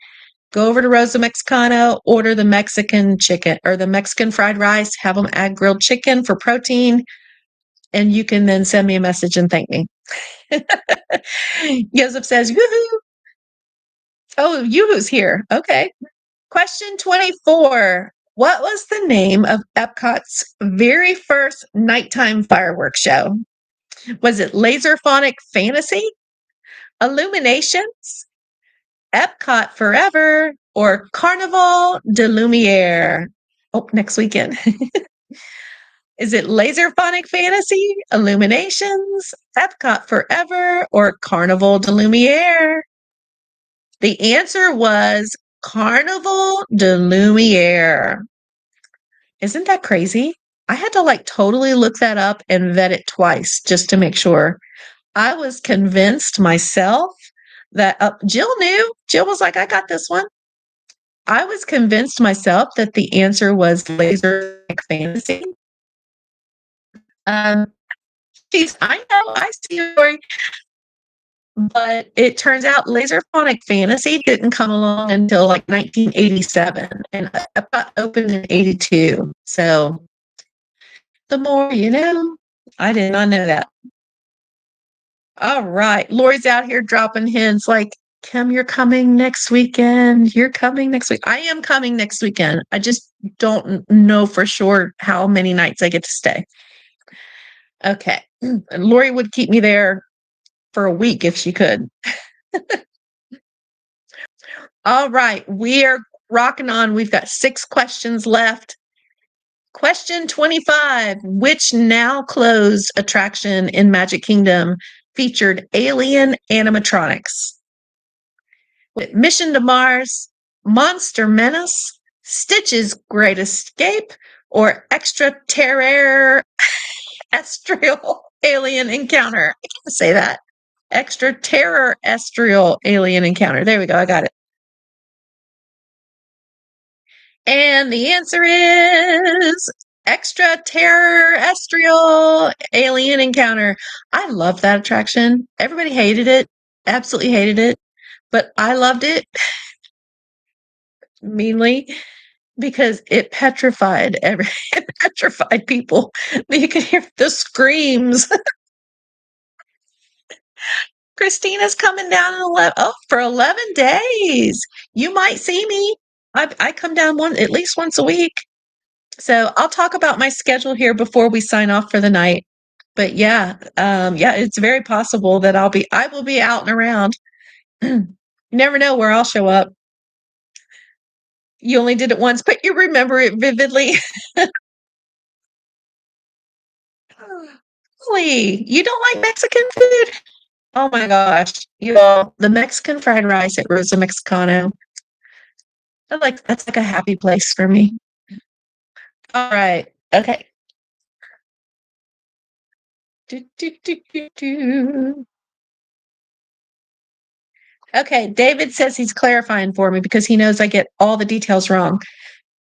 go over to Rosa Mexicano, order the Mexican chicken or the Mexican fried rice, have them add grilled chicken for protein, and you can then send me a message and thank me. Yosef says, yoo-hoo. Oh, yoo-hoo's here. Okay. Question 24. What was the name of Epcot's very first nighttime fireworks show? Was it Laserphonic Fantasy, Illuminations, Epcot Forever, or Carnival de Lumiere? Oh, next weekend. Is it Laserphonic Fantasy, Illuminations, Epcot Forever, or Carnival de Lumiere? The answer was Carnival de Lumiere. Isn't that crazy? I had to like totally look that up and vet it twice just to make sure. I was convinced myself that Jill knew. Jill was like, I got this one. I was convinced myself that the answer was Laser Fantasy. Um, I know, I see your story. But it turns out Laserphonic Fantasy didn't come along until like 1987 and Epcot opened in 82. So the more you know. I did not know that. All right. Lori's out here dropping hints like, Kim, you're coming next weekend. You're coming next week. I am coming next weekend. I just don't know for sure how many nights I get to stay. Okay. Lori would keep me there for a week if she could. All right. We are rocking on. We've got 6 questions left. Question 25. Which now closed attraction in Magic Kingdom featured alien animatronics? With Mission to Mars, Monster Menace, Stitch's Great Escape, or Extraterrestrial Alien Encounter? I can't say that. Extraterrestrial Alien Encounter. There we go. I got it. And the answer is Extraterrestrial Alien Encounter. I love that attraction. Everybody hated it. Absolutely hated it. But I loved it mainly because it petrified it petrified people. You could hear the screams. Christina's coming down for 11 days. You might see me. I come down at least once a week. So I'll talk about my schedule here before we sign off for the night. But yeah, it's very possible that I will be out and around. You never know where I'll show up. You only did it once, but you remember it vividly. Really? You don't like Mexican food? Oh my gosh. You all, the Mexican fried rice at Rosa Mexicano. That's like a happy place for me. All right. Okay. Do, do, do, do, do. Okay. David says he's clarifying for me because he knows I get all the details wrong.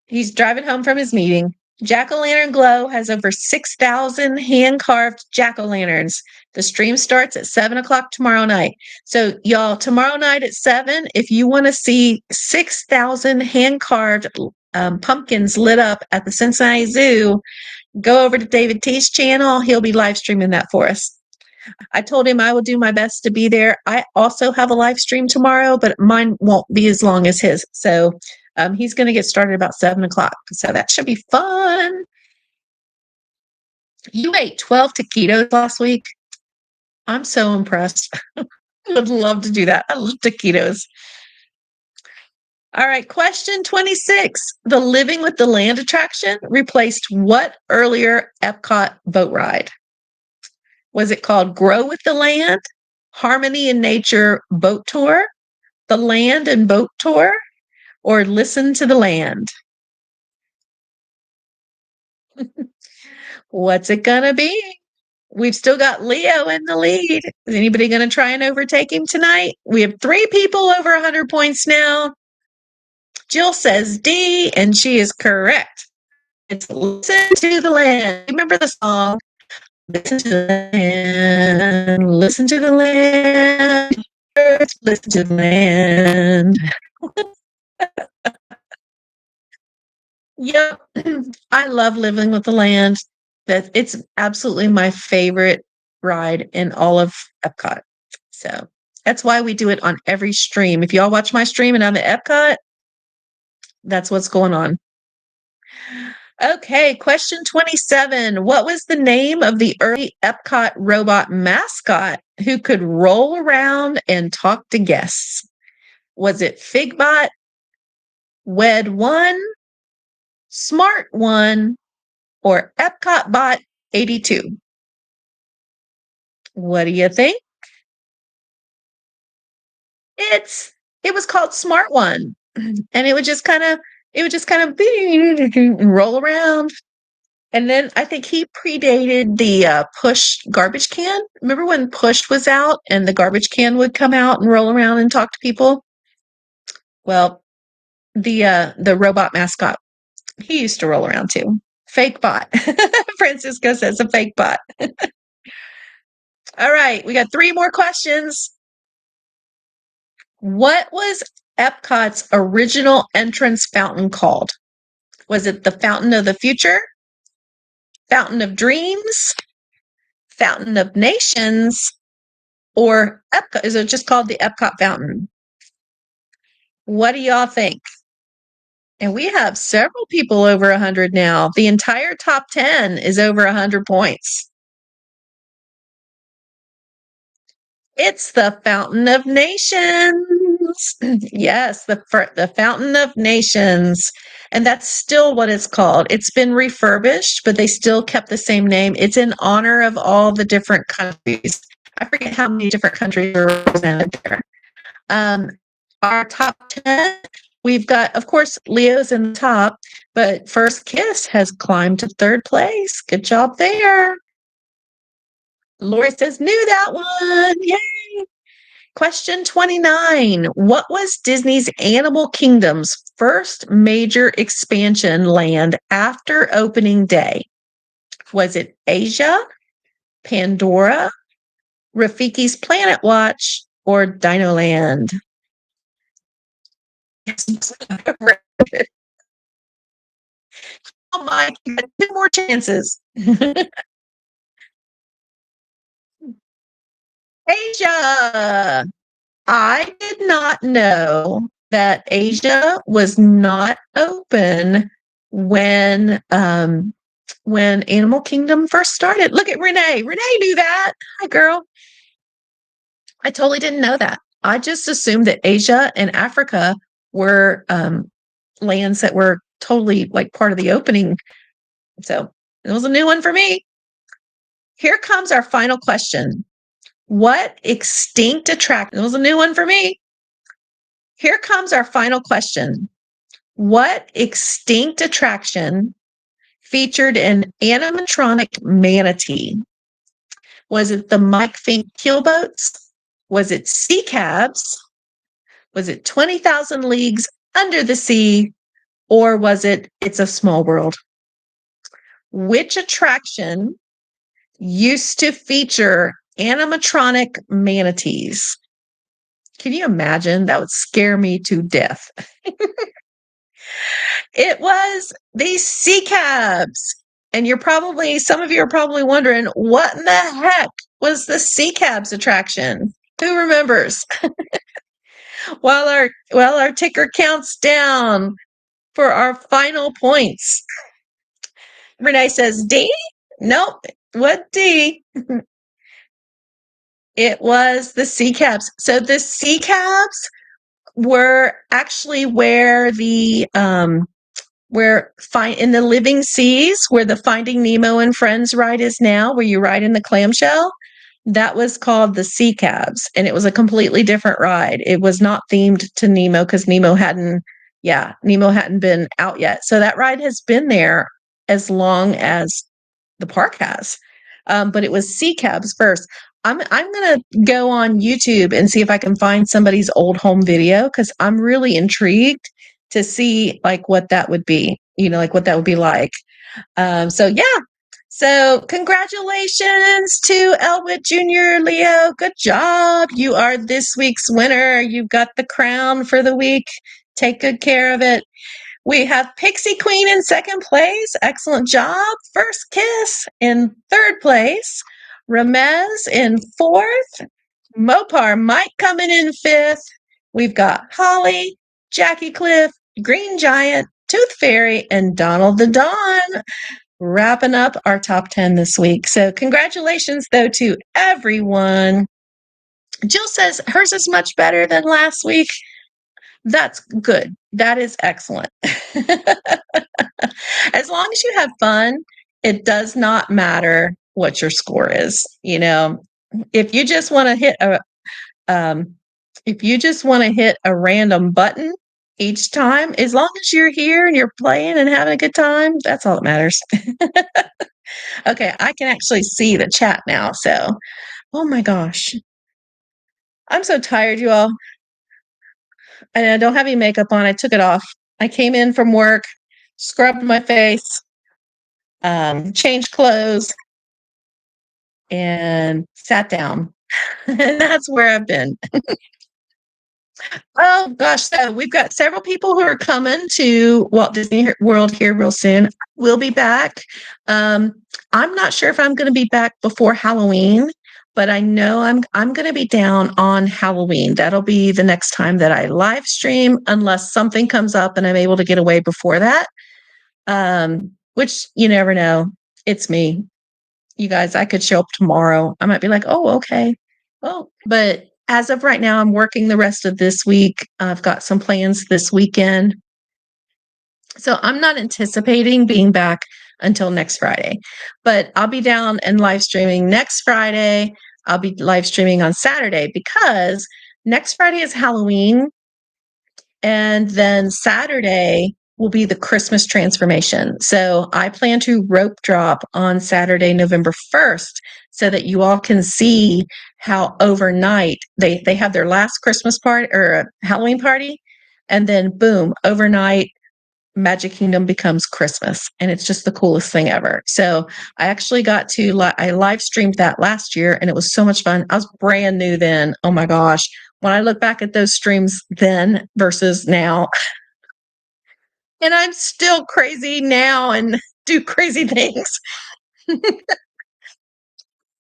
He's driving home from his meeting. Jack-o'-lantern Glow has over 6,000 hand-carved jack-o'-lanterns. The stream starts at 7 o'clock tomorrow night. So, y'all, tomorrow night at 7, if you want to see 6,000 hand-carved pumpkins lit up at the Cincinnati Zoo, go over to David T's channel. He'll be live streaming that for us. I told him I will do my best to be there. I also have a live stream tomorrow, but mine won't be as long as his. So he's going to get started about 7 o'clock. So that should be fun. You ate 12 taquitos last week. I'm so impressed. I would love to do that. I love taquitos. All right, question 26. The Living with the Land attraction replaced what earlier Epcot boat ride? Was it called Grow with the Land, Harmony in Nature Boat Tour, the Land and Boat Tour, or Listen to the Land? What's it going to be? We've still got Leo in the lead. Is anybody going to try and overtake him tonight? We have 3 people over 100 points now. Jill says D, and she is correct. It's Listen to the Land. Remember the song? Listen to the land, listen to the land, listen to the land. Yep. I love Living with the Land. That it's absolutely my favorite ride in all of Epcot. So that's why we do it on every stream. If y'all watch my stream and I'm at Epcot, that's what's going on. Okay, question 27. What was the name of the early Epcot robot mascot who could roll around and talk to guests? Was it Figbot, Wed One, Smart One, or Epcot Bot 82? What do you think? It was called Smart One, and it would just kind of roll around. And then I think he predated the Push garbage can. Remember when Push was out and the garbage can would come out and roll around and talk to people? Well, the robot mascot, he used to roll around too. Fake bot. Francisco says a fake bot. All right, we got 3 more questions. What was Epcot's original entrance fountain called? Was it the Fountain of the Future, Fountain of Dreams, Fountain of Nations, or Epcot? Is it just called the Epcot Fountain? What do y'all think? And we have several people over 100 now. The entire top 10 is over 100 points. It's the Fountain of Nations. Yes, the Fountain of Nations. And that's still what it's called. It's been refurbished, but they still kept the same name. It's in honor of all the different countries. I forget how many different countries are represented there. Our top 10, we've got, of course, Leo's in the top, but First Kiss has climbed to 3rd place. Good job there. Lori says, knew that one. Yay. Question 29. What was Disney's Animal Kingdom's first major expansion land after opening day? Was it Asia, Pandora, Rafiki's Planet Watch, or Dinoland? Oh my, you got 2 more chances. Asia. I did not know that Asia was not open when Animal Kingdom first started. Look at Renee. Renee knew that. Hi, girl. I totally didn't know that. I just assumed that Asia and Africa were lands that were totally like part of the opening. So it was a new one for me. Here comes our final question. What extinct attraction? It was a new one for me. Here comes our final question. What extinct attraction featured an animatronic manatee? Was it the Mike Fink keelboats? Was it sea cabs? Was it 20,000 Leagues Under the Sea? Or was it It's a Small World? Which attraction used to feature animatronic manatees? Can you imagine? That would scare me to death. It was the sea cabs. And some of you are probably wondering, what in the heck was the sea cabs attraction? Who remembers? While our ticker counts down for our final points. Renee says D? Nope. What D? It was the sea cabs. So the sea cabs were actually where the in the living seas, where the Finding Nemo and Friends ride is now, where you ride in the clamshell. That was called the Sea Cabs, and it was a completely different ride. It was not themed to Nemo because Nemo hadn't been out yet. So that ride has been there as long as the park has. But it was Sea Cabs first. I'm gonna go on YouTube and see if I can find somebody's old home video because I'm really intrigued to see like what that would be, like what that would be like. So yeah. So congratulations to Elwood Jr. Leo. Good job. You are this week's winner. You've got the crown for the week. Take good care of it. We have Pixie Queen in second place. Excellent job. First Kiss in third place. Ramez in fourth. Mopar Mike coming in fifth. We've got Holly, Jackie Cliff, Green Giant, Tooth Fairy, and Donald the Don wrapping up our top 10 this week. So congratulations, though, to everyone. Jill says hers is much better than last week. That's good. That is excellent. As long as you have fun, it does not matter what your score is. If you just want to hit a random button each time, as long as you're here and you're playing and having a good time, that's all that matters. Okay, I can actually see the chat now. So, oh my gosh. I'm so tired, you all. And I don't have any makeup on. I took it off. I came in from work, scrubbed my face, changed clothes, and sat down. And that's where I've been. Oh gosh, so we've got several people who are coming to Walt Disney World here real soon. We'll be back. I'm not sure if I'm going to be back before Halloween, but I know I'm going to be down on Halloween. That'll be the next time that I live stream, unless something comes up and I'm able to get away before that. Which you never know. It's me. You guys, I could show up tomorrow. I might be like, oh, okay. Oh, but as of right now, I'm working the rest of this week. I've got some plans this weekend. So I'm not anticipating being back until next Friday, but I'll be down and live streaming next Friday. I'll be live streaming on Saturday because next Friday is Halloween. And then Saturday will be the Christmas transformation. So I plan to rope drop on Saturday, November 1st, so that you all can see how overnight they have their last Christmas party or Halloween party. And then boom, overnight, Magic Kingdom becomes Christmas. And it's just the coolest thing ever. So I actually I live streamed that last year and it was so much fun. I was brand new then. Oh my gosh. When I look back at those streams then versus now, and I'm still crazy now and do crazy things.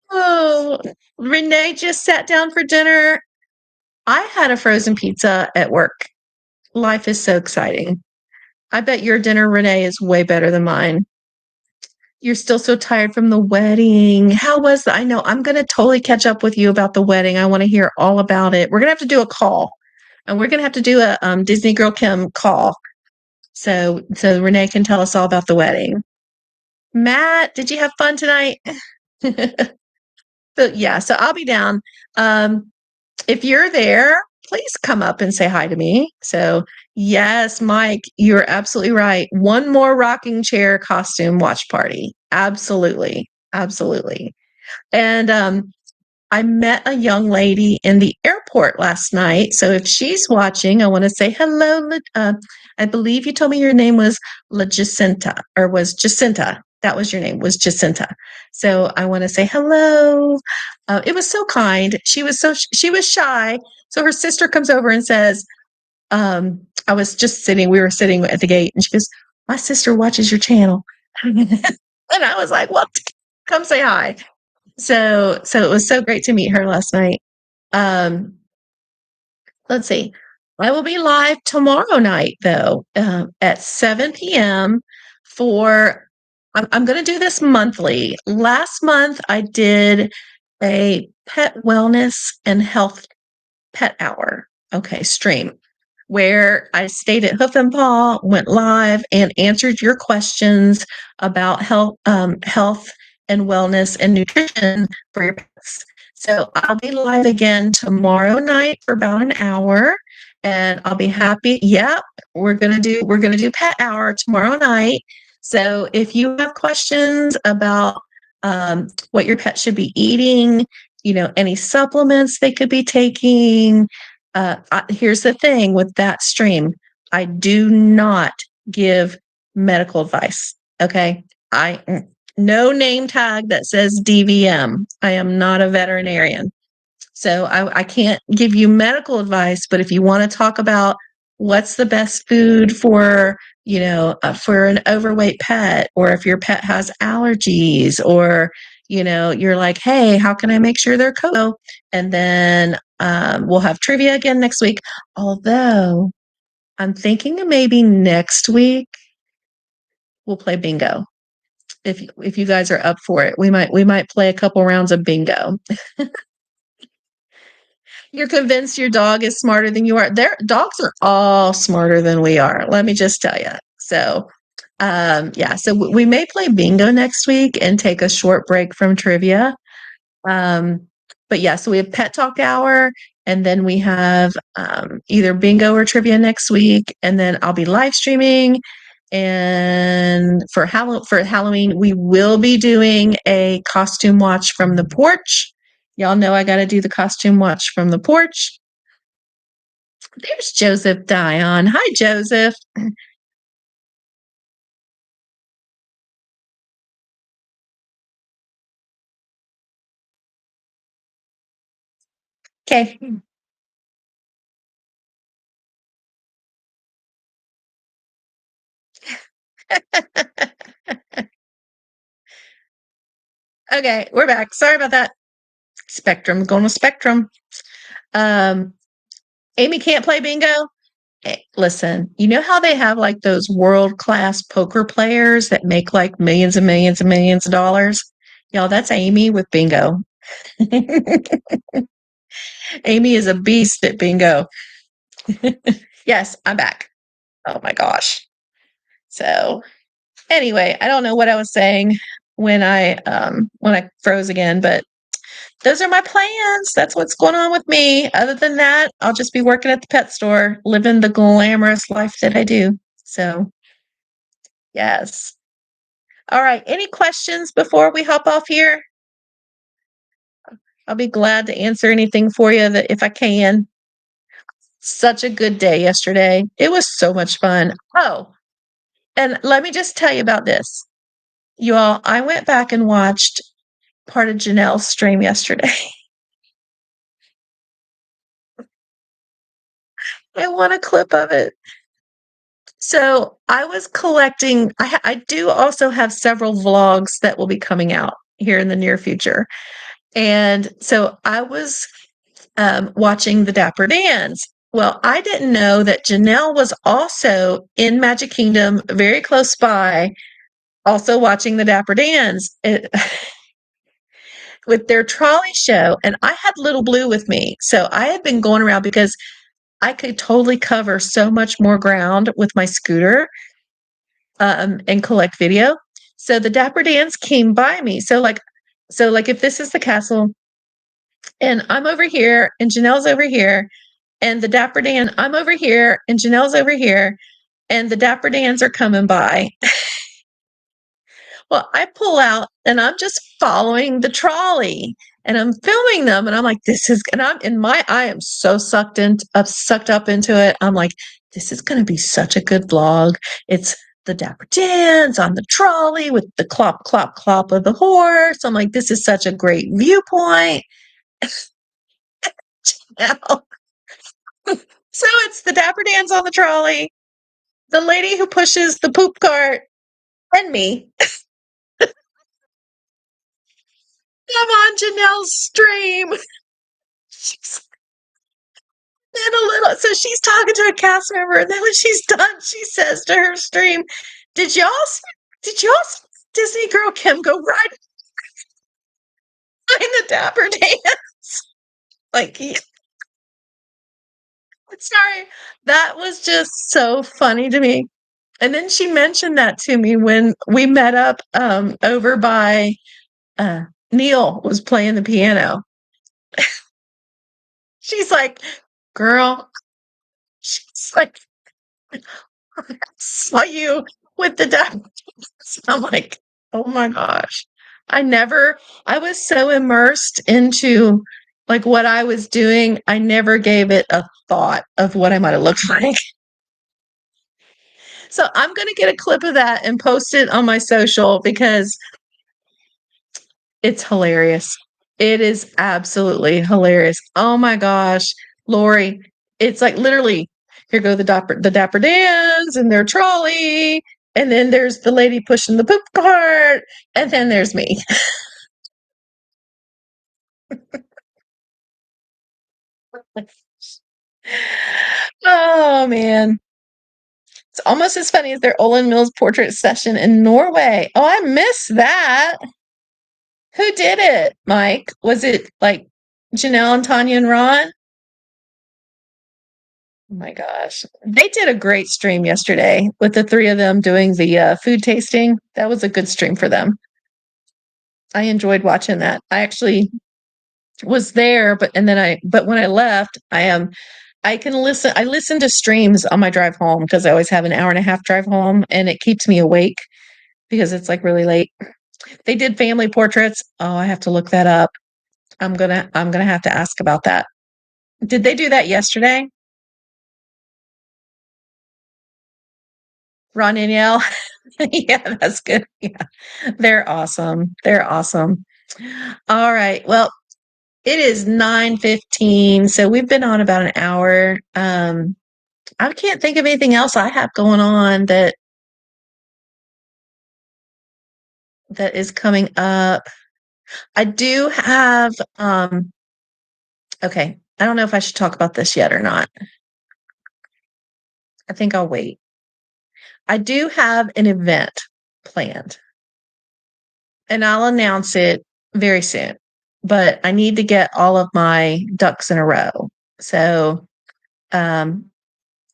Oh, Renee just sat down for dinner. I had a frozen pizza at work. Life is so exciting. I bet your dinner, Renee, is way better than mine. You're still so tired from the wedding. How was that? I know I'm going to totally catch up with you about the wedding. I want to hear all about it. We're going to have to do a call, and we're going to have to do a Disney Girl Kim call. So Renee can tell us all about the wedding. Matt, did you have fun tonight? So yeah, so I'll be down. Um, if you're there, please come up and say hi to me. So yes, Mike, you're absolutely right. One more rocking chair costume watch party. Absolutely. Absolutely. And I met a young lady in the airport last night. So if she's watching, I want to say hello. I believe you told me your name was La Jacinta, or was Jacinta. That was your name, was Jacinta. So I want to say hello. It was so kind. She was shy. So her sister comes over and says, I was just sitting, we were sitting at the gate, and she goes, "My sister watches your channel." And I was like, "Well, come say hi." So it was so great to meet her last night. Um, let's see. I will be live tomorrow night though, at 7 p.m. for I'm going to do this monthly. Last month I did a pet wellness and health pet hour. Okay, stream where I stayed at Hoof and Paw, went live, and answered your questions about health and wellness and nutrition for your pets. So I'll be live again tomorrow night for about an hour, and I'll be happy. Yep, we're gonna do pet hour tomorrow night. So if you have questions about what your pet should be eating, any supplements they could be taking, here's the thing with that stream. I do not give medical advice. Okay. No name tag that says DVM. I am not a veterinarian. So I can't give you medical advice, but if you want to talk about what's the best food for, for an overweight pet, or if your pet has allergies, or, you're like, hey, how can I make sure they're cool? And then we'll have trivia again next week. Although I'm thinking of maybe next week we'll play bingo. If you guys are up for it, we might play a couple rounds of bingo. You're convinced your dog is smarter than you are. Their dogs are all smarter than we are. Let me just tell you. So, yeah. So we may play bingo next week and take a short break from trivia. Um, but yeah, so we have Pet Talk Hour, and then we have either bingo or trivia next week, and then I'll be live streaming. And for Halloween, we will be doing a costume watch from the porch. Y'all know I got to do the costume watch from the porch. There's Joseph Dion. Hi, Joseph. Okay. Okay, we're back. Sorry about that. Spectrum, going with Spectrum. Um, Amy can't play bingo. Listen, you know how they have like those world class poker players that make like millions and millions and millions of dollars? Y'all, that's Amy with bingo. Amy is a beast at bingo. Yes, I'm back. Oh my gosh. So anyway, I don't know what I was saying when I froze again, but those are my plans. That's what's going on with me. Other than that, I'll just be working at the pet store, living the glamorous life that I do. So, yes. All right. Any questions before we hop off here? I'll be glad to answer anything for you that if I can. Such a good day yesterday. It was so much fun. Oh, and let me just tell you about this. You all, I went back and watched part of Janelle's stream yesterday. I want a clip of it. So I was collecting, I do also have several vlogs that will be coming out here in the near future. And so I was watching the Dapper Dans. Well, I didn't know that Janelle was also in Magic Kingdom, very close by, also watching the Dapper Dans with their trolley show. And I had Little Blue with me. So I had been going around because I could totally cover so much more ground with my scooter and collect video. So the Dapper Dans came by me. So like So, like, if this is the castle, and I'm over here, and Janelle's over here, and the Dapper Dan, I'm over here, and Janelle's over here, and the Dapper Dans are coming by. Well, I pull out and I'm just following the trolley and I'm filming them and I'm like, this is, and I am so sucked up into it. I'm like, this is going to be such a good vlog. It's the Dapper Dans on the trolley with the clop, clop, clop of the horse. I'm like, this is such a great viewpoint. Now, so it's the Dapper Dans on the trolley, the lady who pushes the poop cart, and me. I'm on Janelle's stream. She's and a little, so she's talking to a cast member, and then when she's done, she says to her stream, "Did y'all see Disney girl Kim go right behind the Dapper Dance?" Like, yeah, sorry, that was just so funny to me. And then she mentioned that to me when we met up over by Neil was playing the piano. She's like, "Girl," she's like, "I saw you with the Dapper." I'm like, oh my gosh. I was so immersed into like what I was doing, I never gave it a thought of what I might have looked like. So I'm going to get a clip of that and post it on my social because it's hilarious. It is absolutely hilarious. Oh my gosh, Lori, it's like literally here go the Dapper Dans and their trolley, and then there's the lady pushing the poop cart, and then there's me. Oh man. It's almost as funny as their Olin Mills portrait session in Norway. Oh, I missed that. Who did it, Mike? Was it like Janelle and Tanya and Ron? Oh my gosh. They did a great stream yesterday with the three of them doing the food tasting. That was a good stream for them. I enjoyed watching that. I actually was there, but when I left, I listen to streams on my drive home because I always have an hour and a half drive home and it keeps me awake because it's like really late. They did family portraits. Oh, I have to look that up. I'm gonna have to ask about that. Did they do that yesterday? Ron and Yale? Yeah, that's good. Yeah. They're awesome. They're awesome. All right. Well, it is 9:15, so we've been on about an hour. I can't think of anything else I have going on that is coming up. I do have okay. I don't know if I should talk about this yet or not. I think I'll wait. I do have an event planned, and I'll announce it very soon. But I need to get all of my ducks in a row. So, um,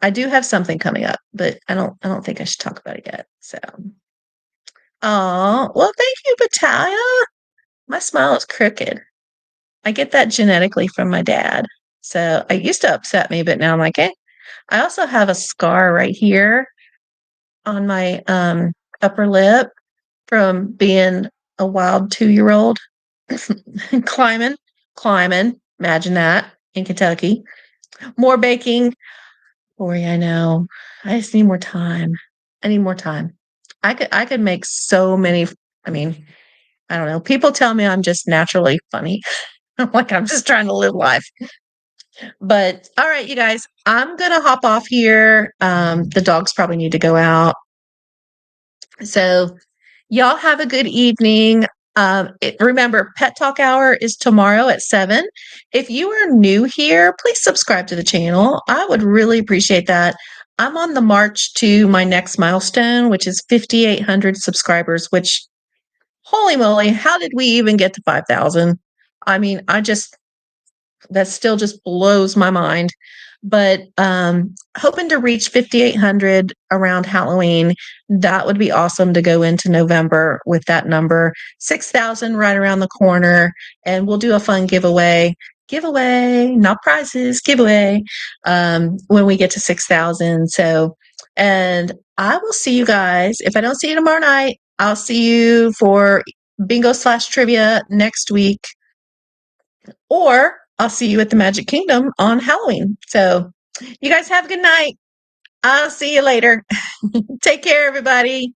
I do have something coming up, but I don't think I should talk about it yet. So, oh, well, thank you, Batalia. My smile is crooked. I get that genetically from my dad. So it used to upset me, but now I'm like, eh. I also have a scar right here on my upper lip from being a wild 2-year-old climbing, climbing. Imagine that in Kentucky. More baking. Lori, I know. I just need more time. I need more time. I could make so many. I mean, I don't know. People tell me I'm just naturally funny. I'm like, I'm just trying to live life. But all right, you guys, I'm gonna hop off here. The dogs probably need to go out. So y'all have a good evening. Remember, Pet Talk Hour is tomorrow at 7. If you are new here, please subscribe to the channel. I would really appreciate that. I'm on the march to my next milestone, which is 5,800 subscribers, which, holy moly, how did we even get to 5,000? I mean, that still just blows my mind. but hoping to reach 5,800 around Halloween. That would be awesome to go into November with that number. 6,000 right around the corner, and we'll do a fun giveaway. Giveaway, not prizes, giveaway when we get to 6,000. So, and I will see you guys. If I don't see you tomorrow night, I'll see you for bingo/trivia next week, or I'll see you at the Magic Kingdom on Halloween. So, you guys have a good night. I'll see you later. Take care, everybody.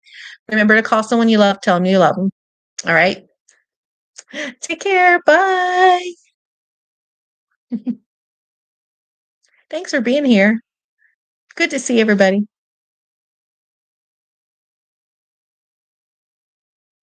Remember to call someone you love, tell them you love them. All right. Take care. Bye. Thanks for being here. Good to see everybody.